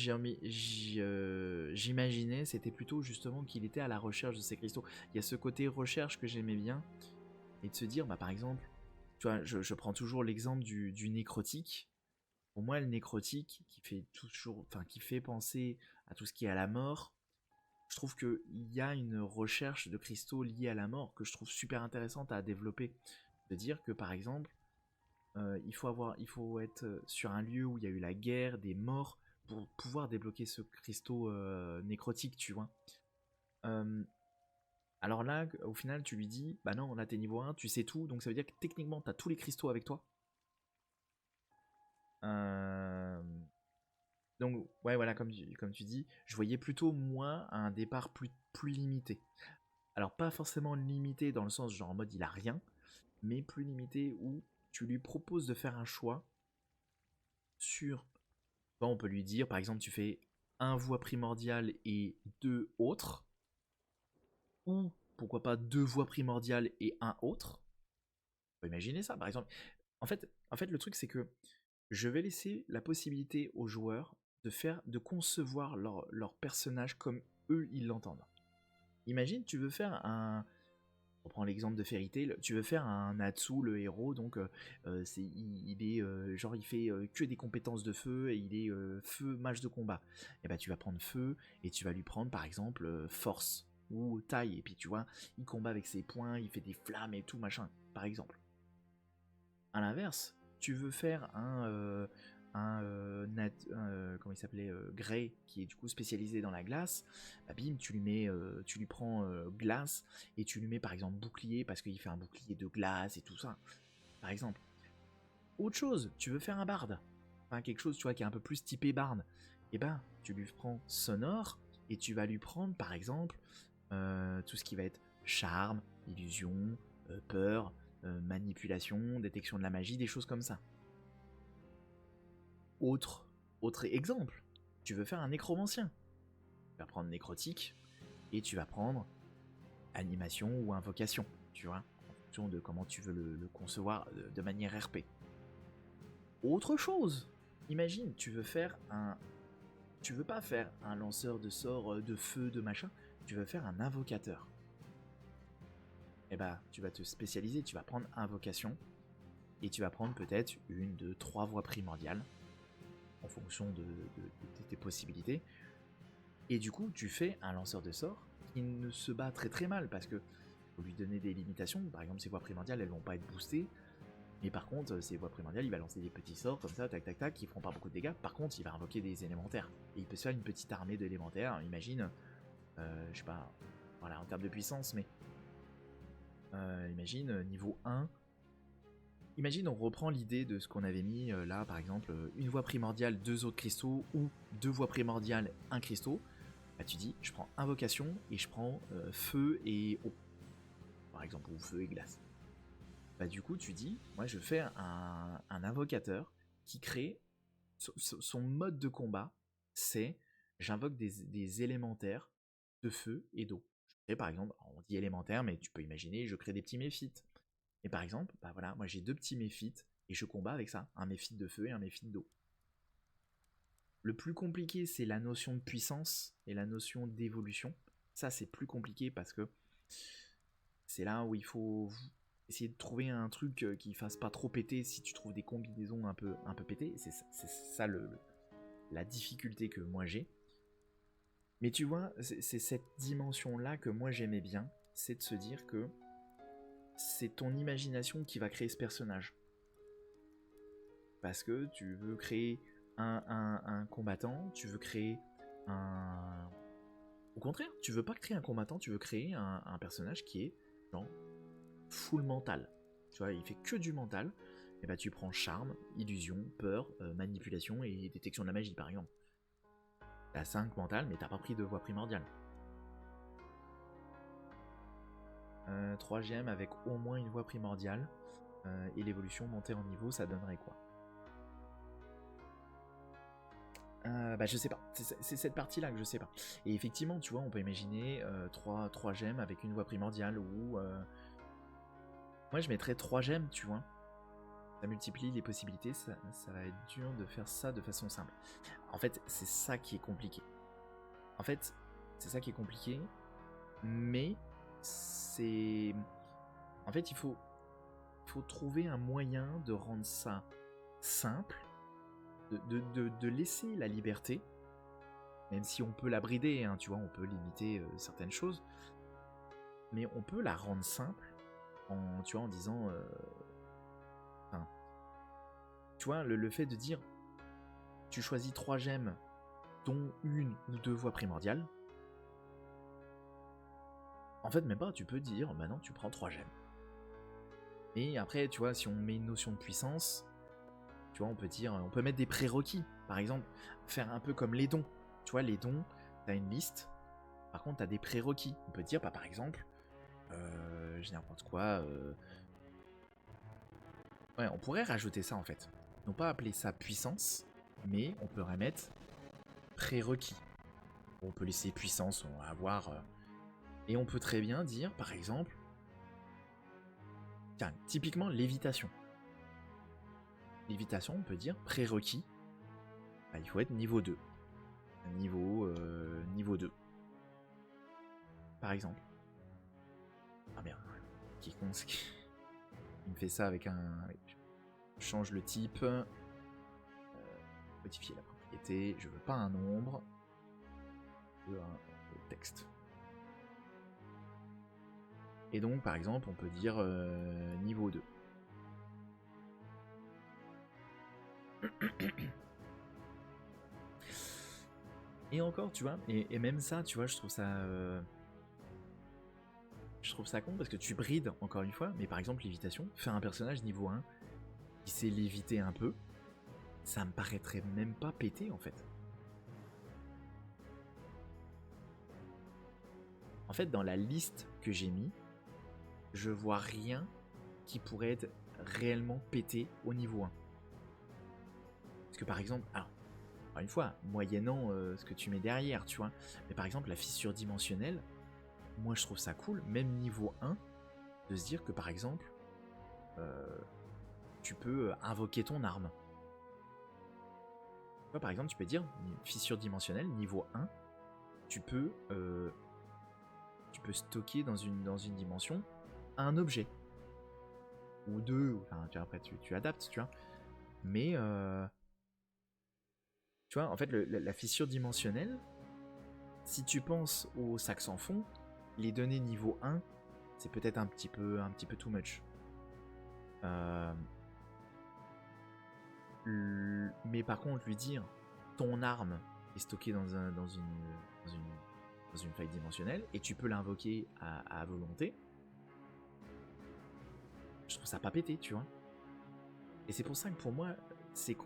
j'imaginais, c'était plutôt justement qu'il était à la recherche de ces cristaux. Il y a ce côté recherche que j'aimais bien, et de se dire, bah par exemple, tu vois, je prends toujours l'exemple du nécrotique. Pour moi, le nécrotique qui fait penser à tout ce qui est à la mort, je trouve qu'il y a une recherche de cristaux liés à la mort que je trouve super intéressante à développer. De dire que par exemple, il faut être sur un lieu où il y a eu la guerre, des morts, pour pouvoir débloquer ce cristaux nécrotique, tu vois. Alors là, au final, tu lui dis, bah non, là t'es niveau 1, tu sais tout, donc ça veut dire que techniquement t'as tous les cristaux avec toi. Donc, ouais, voilà, comme tu dis, je voyais plutôt, moi, un départ plus limité. Alors pas forcément limité dans le sens genre en mode il a rien, mais plus limité où tu lui proposes de faire un choix sur... Bon, on peut lui dire par exemple tu fais un voie primordiale et deux autres, ou pourquoi pas deux voies primordiales et un autre. On peut imaginer ça par exemple. En fait le truc c'est que je vais laisser la possibilité aux joueurs de concevoir leur personnage comme eux ils l'entendent. Imagine, tu veux faire un... On prend l'exemple de Fairy Tail, tu veux faire un Natsu, le héros, donc il est genre il fait que des compétences de feu et il est feu mage de combat. Et bah tu vas prendre feu et tu vas lui prendre par exemple force ou taille, et puis tu vois, il combat avec ses poings, il fait des flammes et tout machin, par exemple. À l'inverse, tu veux faire comment il s'appelait, Grey, qui est du coup spécialisé dans la glace. Bah, bim, tu lui prends glace et tu lui mets par exemple bouclier parce qu'il fait un bouclier de glace et tout ça, par exemple. Autre chose, tu veux faire un barde, enfin quelque chose tu vois qui est un peu plus typé barde. Et ben, tu lui prends sonore et tu vas lui prendre par exemple tout ce qui va être charme, illusion, peur, manipulation, détection de la magie, des choses comme ça. Autre, autre exemple, tu veux faire un nécromancien. Tu vas prendre nécrotique et tu vas prendre animation ou invocation, tu vois, en fonction de comment tu veux le concevoir de manière RP. Autre chose, imagine, tu veux faire un... Tu veux pas faire un lanceur de sorts de feu, de machin, tu veux faire un invocateur. Et bah, tu vas te spécialiser, tu vas prendre invocation, et tu vas prendre peut-être une, deux, trois voies primordiales, en fonction de tes possibilités. Et du coup, tu fais un lanceur de sorts qui ne se bat très très mal, parce que faut lui donner des limitations. Par exemple, ses voies primordiales, elles vont pas être boostées. Mais par contre, ses voies primordiales, il va lancer des petits sorts comme ça, tac tac tac, qui feront pas beaucoup de dégâts. Par contre, il va invoquer des élémentaires. Et il peut se faire une petite armée d'élémentaires. Imagine, je sais pas, voilà, en termes de puissance, mais imagine, niveau 1. Imagine, on reprend l'idée de ce qu'on avait mis là, par exemple, une voie primordiale, deux autres cristaux, ou deux voies primordiales, un cristaux. Bah, tu dis, je prends invocation et je prends feu et eau, par exemple, ou feu et glace. Bah, du coup, tu dis, moi je fais un invocateur qui crée son mode de combat, c'est j'invoque des élémentaires de feu et d'eau. Je crée par exemple, on dit élémentaire, mais tu peux imaginer, je crée des petits méphites. Et par exemple, bah voilà, moi j'ai deux petits méphites et je combats avec ça, un méphite de feu et un méphite d'eau. Le plus compliqué, c'est la notion de puissance et la notion d'évolution. Ça, c'est plus compliqué parce que c'est là où il faut essayer de trouver un truc qui fasse pas trop péter si tu trouves des combinaisons un peu pétées. C'est ça la difficulté que moi j'ai. Mais tu vois, c'est cette dimension-là que moi j'aimais bien, c'est de se dire que c'est ton imagination qui va créer ce personnage. Parce que tu veux créer un combattant, tu veux créer un... Au contraire, tu veux pas créer un combattant, tu veux créer un personnage qui est genre full mental. Tu vois, il fait que du mental. Et bah tu prends charme, illusion, peur, manipulation et détection de la magie par exemple. T'as 5 mental, mais t'as pas pris de voie primordiale. 3 gemmes avec au moins une voie primordiale. Et l'évolution montée en niveau, ça donnerait quoi? Bah je sais pas, c'est cette partie là que je sais pas. Et effectivement, tu vois, on peut imaginer 3 gemmes avec une voie primordiale ou... Moi je mettrais 3 gemmes, tu vois. Ça multiplie les possibilités, ça va être dur de faire ça de façon simple. En fait, c'est ça qui est compliqué. En fait, c'est ça qui est compliqué, mais c'est... En fait, il faut trouver un moyen de rendre ça simple, de laisser la liberté, même si on peut la brider, hein, tu vois, on peut limiter certaines choses, mais on peut la rendre simple en, tu vois, en disant... Enfin, tu vois, le fait de dire, tu choisis 3 gemmes, dont une ou deux voies primordiales, en fait, même pas, tu peux dire, maintenant tu prends 3 gemmes. Et après, tu vois, si on met une notion de puissance, tu vois, on peut dire, on peut mettre des prérequis. Par exemple, faire un peu comme les dons. Tu vois, les dons, t'as une liste. Par contre, t'as des prérequis. On peut dire, bah, par exemple, j'ai n'importe quoi. Ouais, on pourrait rajouter ça en fait. Non pas appeler ça puissance, mais on pourrait mettre prérequis. On peut laisser puissance, on va avoir. Et on peut très bien dire, par exemple, tiens, typiquement lévitation. Lévitation, on peut dire prérequis. Bah, il faut être niveau 2. Niveau 2. Par exemple. Ah merde, qui con, il me fait ça avec un. Je change le type. Modifier la propriété. Je veux pas un nombre. Je veux un texte. Et donc, par exemple, on peut dire niveau 2. Et encore, tu vois, et même ça, tu vois, je trouve ça con parce que tu brides, encore une fois, mais par exemple, lévitation, faire un personnage niveau 1 qui sait léviter un peu, ça me paraîtrait même pas pété, en fait. En fait, dans la liste que j'ai mis, je vois rien qui pourrait être réellement pété au niveau 1. Parce que par exemple, alors, encore une fois, moyennant ce que tu mets derrière, tu vois, mais par exemple, la fissure dimensionnelle, moi je trouve ça cool, même niveau 1, de se dire que par exemple, tu peux invoquer ton arme. Tu vois, par exemple, tu peux dire, fissure dimensionnelle, niveau 1, tu peux stocker dans une dimension un objet. Ou deux, enfin, tu vois, après tu adaptes, tu vois. Mais, tu vois, en fait, la fissure dimensionnelle, si tu penses au sac sans fond, les données niveau 1, c'est peut-être un petit peu too much. Mais par contre, lui dire ton arme est stockée dans une faille dimensionnelle et tu peux l'invoquer à volonté, je trouve ça pas pété, tu vois. Et c'est pour ça que pour moi, c'est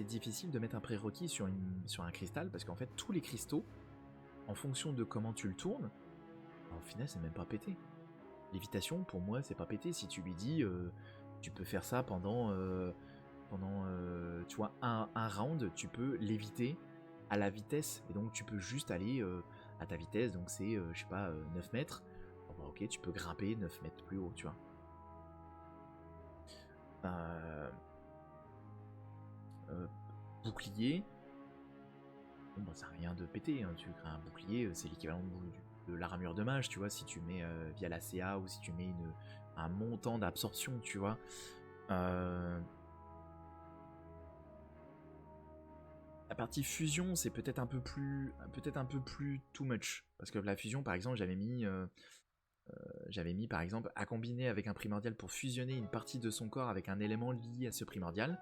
difficile de mettre un prérequis sur un cristal parce qu'en fait, tous les cristaux, en fonction de comment tu le tournes, au final, c'est même pas pété. Lévitation, pour moi, c'est pas pété. Si tu lui dis, tu peux faire ça pendant tu vois, un round, tu peux léviter à la vitesse. Et donc, tu peux juste aller à ta vitesse. Donc, c'est, je sais pas, 9 mètres. Bon, bah, ok, tu peux grimper 9 mètres plus haut, tu vois. Bouclier. Bon, bah, ça n'a rien de pété. Hein. Tu crées un bouclier, c'est l'équivalent de l'armure de mage, tu vois, si tu mets via la CA ou si tu mets un montant d'absorption, tu vois. La partie fusion, c'est peut-être un peu plus too much. Parce que la fusion, par exemple, j'avais mis par exemple à combiner avec un primordial pour fusionner une partie de son corps avec un élément lié à ce primordial.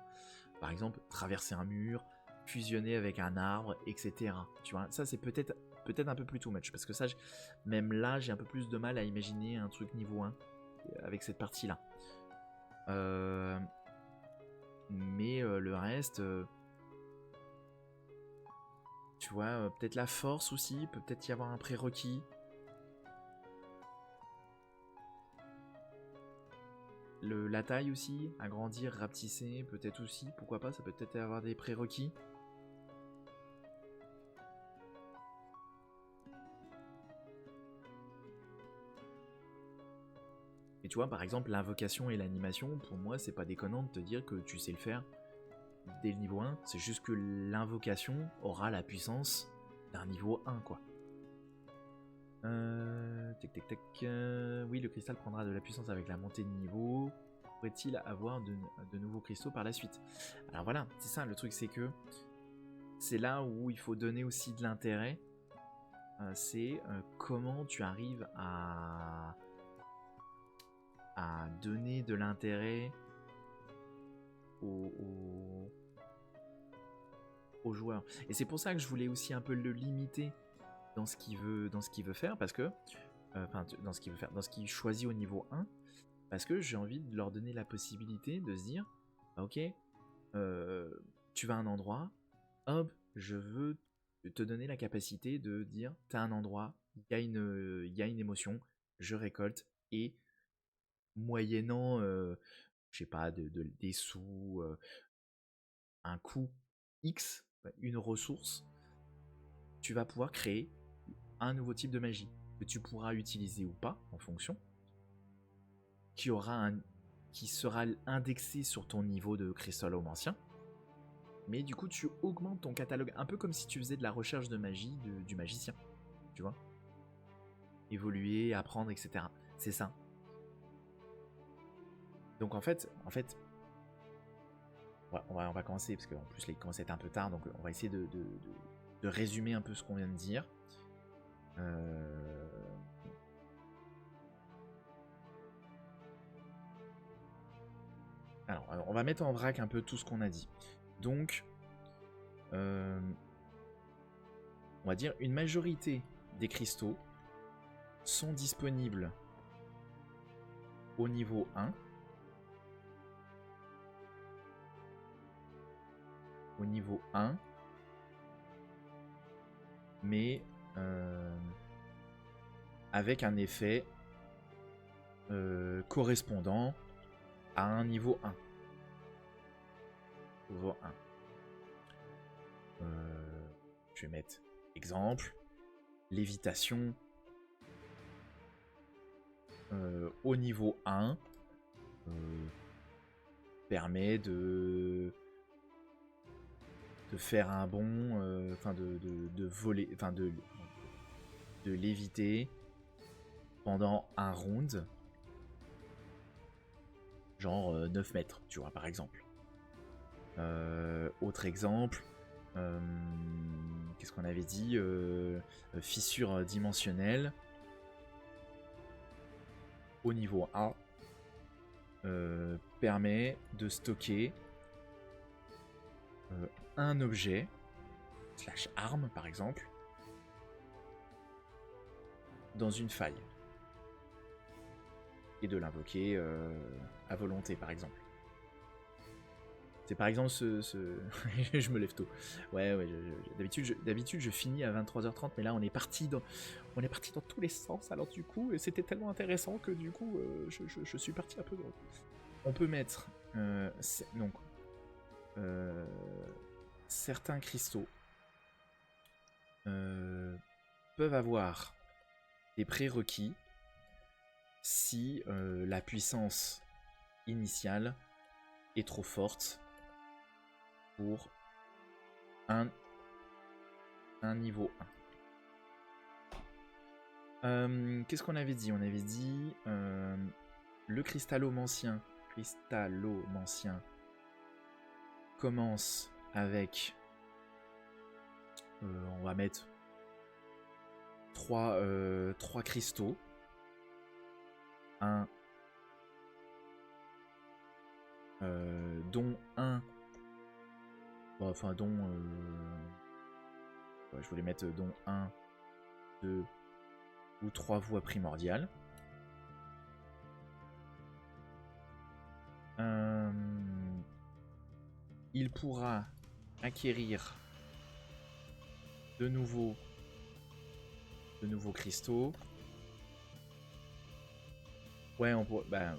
Par exemple, traverser un mur, fusionner avec un arbre, etc. Tu vois, ça c'est peut-être un peu plus too much. Parce que ça, même là, j'ai un peu plus de mal à imaginer un truc niveau 1 avec cette partie-là. Mais le reste... tu vois, peut-être la force aussi, peut-être y avoir un prérequis. La taille aussi, agrandir, rapetisser, peut-être aussi, pourquoi pas, ça peut peut-être avoir des prérequis. Et tu vois, par exemple, l'invocation et l'animation, pour moi, c'est pas déconnant de te dire que tu sais le faire dès le niveau 1, c'est juste que l'invocation aura la puissance d'un niveau 1, quoi. Oui, le cristal prendra de la puissance avec la montée de niveau. Pourrait-il avoir de nouveaux cristaux par la suite? Alors voilà, c'est ça le truc, c'est que c'est là où il faut donner aussi de l'intérêt. C'est comment tu arrives à donner de l'intérêt aux joueurs. Et c'est pour ça que je voulais aussi un peu le limiter dans ce qu'il veut faire, parce que dans ce qu'il choisit au niveau 1, parce que j'ai envie de leur donner la possibilité de se dire, ok, tu vas à un endroit, hop, je veux te donner la capacité de dire, t'as un endroit, il y a une émotion, je récolte et moyennant, je sais pas, des sous, un coût X, une ressource, tu vas pouvoir créer un nouveau type de magie que tu pourras utiliser ou pas en fonction, qui sera indexé sur ton niveau de cristalomancien. Mais du coup, tu augmentes ton catalogue, un peu comme si tu faisais de la recherche de magie du magicien, tu vois. Évoluer, apprendre, etc. C'est ça. Donc en fait, on va commencer, parce qu'en plus, il commence à être un peu tard, donc on va essayer de résumer un peu ce qu'on vient de dire. Alors, on va mettre en vrac un peu tout ce qu'on a dit. Donc, on va dire une majorité des cristaux sont disponibles au niveau 1. Au niveau 1. Mais avec un effet correspondant à un niveau 1. Niveau 1. Je vais mettre exemple. Lévitation au niveau 1 permet de faire un bond, enfin de voler, enfin de léviter pendant un round, genre 9 mètres, tu vois, par exemple. Autre exemple, qu'est-ce qu'on avait dit, fissure dimensionnelle au niveau 1 permet de stocker un objet / arme par exemple dans une faille et de l'invoquer à volonté par exemple. C'est par exemple je me lève tôt. Ouais, d'habitude je finis à 23h30, mais là on est parti dans tous les sens. Alors du coup, c'était tellement intéressant que du coup, je suis parti un peu drôle. On peut mettre donc certains cristaux peuvent avoir des prérequis si la puissance initiale est trop forte pour un niveau 1. Qu'est-ce qu'on avait dit? On avait dit le cristallomancien commence avec on va mettre 3 cristaux, dont un je voulais mettre dont 1, 2 ou 3 voies primordiales. Il pourra acquérir de nouveaux cristaux. Ouais, on peut. Bah,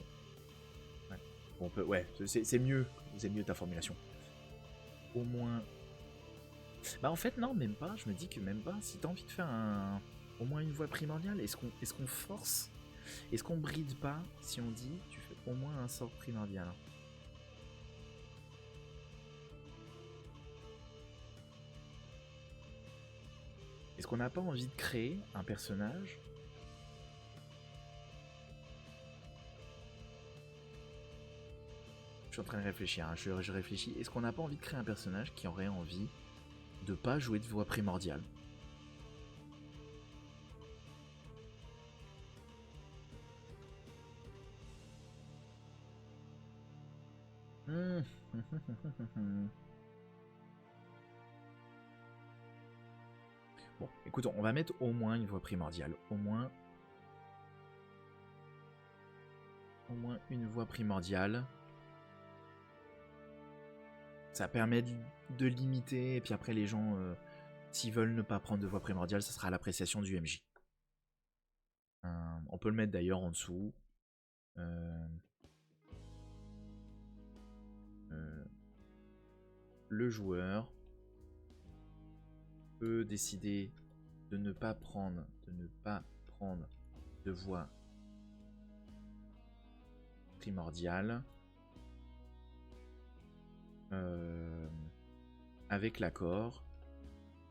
ouais, on peut. Ouais, c'est mieux. C'est mieux ta formulation. Au moins. Bah en fait non, même pas. Je me dis que même pas. Si t'as envie de faire au moins une voie primordiale, est-ce qu'on force? Est-ce qu'on bride pas si on dit tu fais au moins un sort primordial? Est-ce qu'on n'a pas envie de créer un personnage Je suis en train de réfléchir, hein. Je réfléchis. Est-ce qu'on n'a pas envie de créer un personnage qui aurait envie de pas jouer de voix primordiale? Bon, écoute, on va mettre au moins une voix primordiale. Au moins une voix primordiale. Ça permet de limiter, et puis après les gens, s'ils veulent ne pas prendre de voix primordiale, ça sera à l'appréciation du MJ. On peut le mettre d'ailleurs en dessous. Le joueur peut décider de ne pas prendre de voie primordiale avec l'accord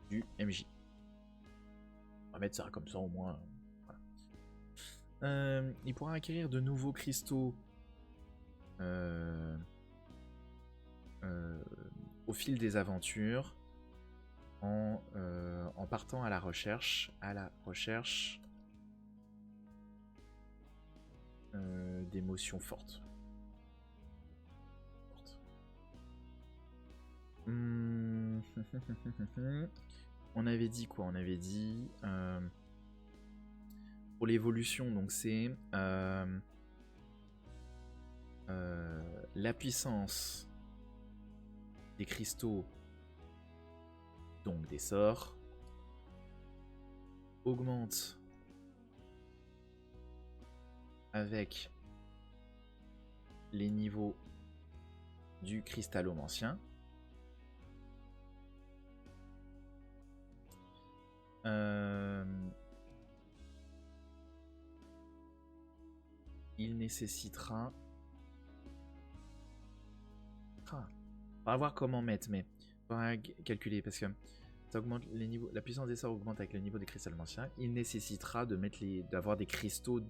du MJ. On va mettre ça comme ça au moins. Voilà. Il pourra acquérir de nouveaux cristaux au fil des aventures en partant à la recherche d'émotions fortes. On avait dit quoi? On avait dit pour l'évolution, donc c'est la puissance des cristaux, donc des sorts, augmente avec les niveaux du cristallomancien. Il nécessitera... On va voir comment mettre, mais on va calculer parce que ça augmente les niveaux. La puissance des sorts augmente avec le niveau des cristallomanciens. Il nécessitera de mettre d'avoir des cristaux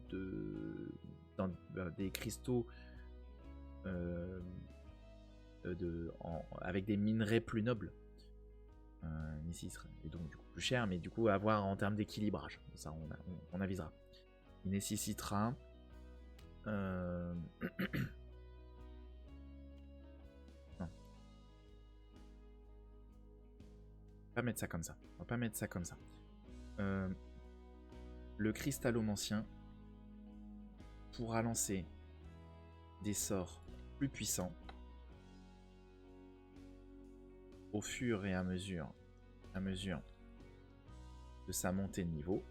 des cristaux avec des minerais plus nobles. Et donc du coup plus cher, mais du coup à voir en termes d'équilibrage. Ça on avisera. Il nécessitera non. On va pas mettre ça comme ça. On va pas mettre ça comme ça. Le cristallomancien pourra lancer des sorts plus puissants au fur et à mesure de sa montée de niveau.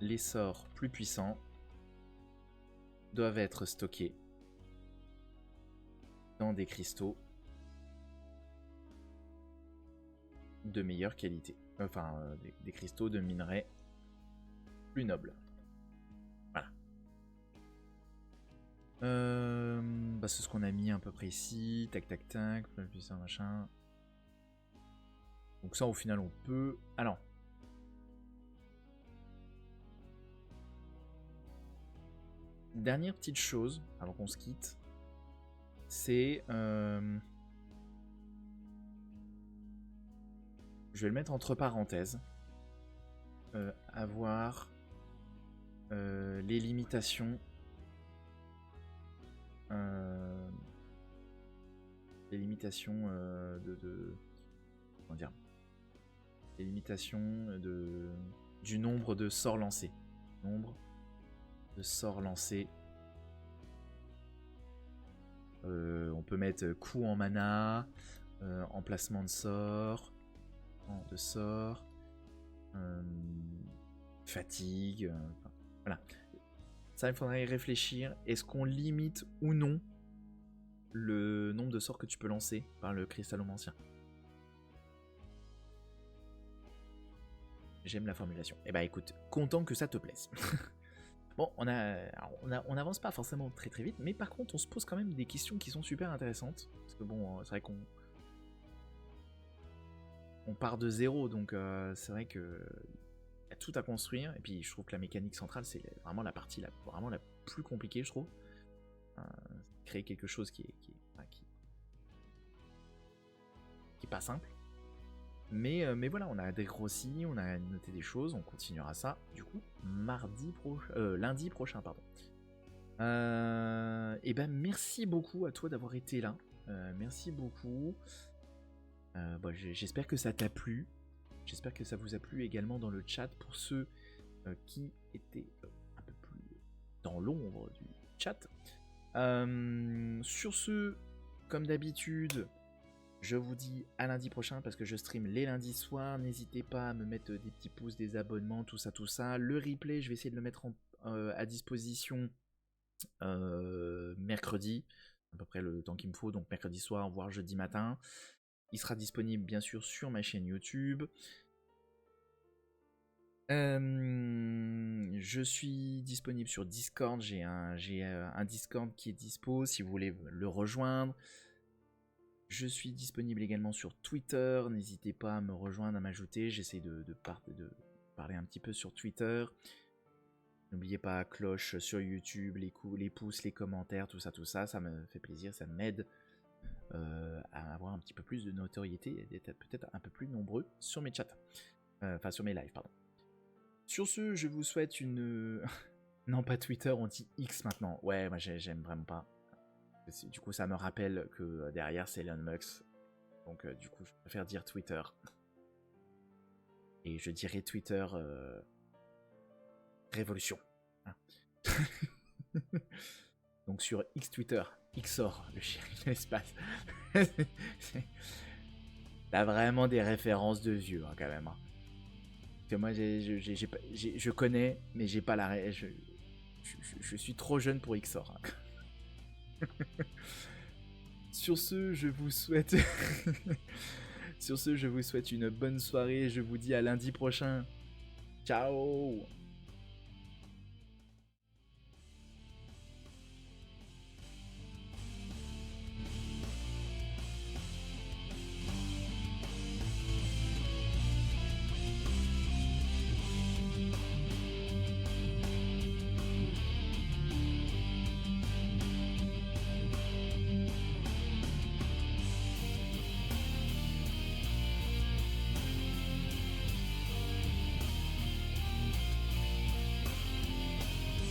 Les sorts plus puissants doivent être stockés dans des cristaux de meilleure qualité. Enfin, des cristaux de minerais plus nobles. Voilà. C'est ce qu'on a mis à peu près ici. Tac, tac, tac. Plus puissant, machin. Donc ça, au final, on peut... Alors... Dernière petite chose, avant qu'on se quitte, c'est... Je vais le mettre entre parenthèses. Avoir les limitations... les limitations comment dire, les limitations du nombre de sorts lancés. Nombre de sorts lancés. On peut mettre coup en mana, emplacement de sort, fatigue. Voilà. Ça, il faudrait y réfléchir. Est-ce qu'on limite ou non le nombre de sorts que tu peux lancer par le cristallomancien? J'aime la formulation. Eh bah écoute, content que ça te plaise. Bon, on n'avance pas forcément très très vite, mais par contre on se pose quand même des questions qui sont super intéressantes. Parce que bon, c'est vrai qu'on part de zéro, donc c'est vrai que y a tout à construire. Et puis je trouve que la mécanique centrale, c'est vraiment la partie vraiment la plus compliquée, je trouve. Créer quelque chose qui est pas simple. Mais voilà, on a dégrossi, on a noté des choses, on continuera ça du coup lundi prochain, pardon. Et ben merci beaucoup à toi d'avoir été là. Merci beaucoup. J'espère que ça t'a plu. J'espère que ça vous a plu également dans le chat pour ceux qui étaient un peu plus dans l'ombre du chat. Sur ce, comme d'habitude, Je vous dis à lundi prochain parce que je stream les lundis soirs. N'hésitez pas à me mettre des petits pouces, des abonnements, tout ça, tout ça. Le replay, je vais essayer de le mettre à disposition mercredi, à peu près le temps qu'il me faut, donc mercredi soir, voire jeudi matin. Il sera disponible bien sûr sur ma chaîne YouTube. Je suis disponible sur Discord, j'ai un Discord qui est dispo si vous voulez le rejoindre. Je suis disponible également sur Twitter, n'hésitez pas à me rejoindre, à m'ajouter, j'essaie de parler un petit peu sur Twitter. N'oubliez pas cloche sur YouTube, les pouces, les commentaires, tout ça, ça me fait plaisir, ça m'aide à avoir un petit peu plus de notoriété et d'être peut-être un peu plus nombreux sur mes chats. Enfin sur mes lives, pardon. Sur ce, je vous souhaite une... non, pas Twitter, on dit X maintenant. Ouais, moi j'aime vraiment pas. Du coup, ça me rappelle que derrière, c'est Elon Musk. Donc, du coup, je préfère dire Twitter. Et je dirais Twitter... Révolution. Hein. Donc, sur X Twitter, XOR, le chien de l'espace. T'as vraiment des références de vieux, hein, quand même. Hein. Que moi, je connais, mais j'ai pas la... Je suis trop jeune pour XOR. Hein. Sur ce, je vous souhaite... Sur ce, je vous souhaite une bonne soirée. Je vous dis à lundi prochain. Ciao!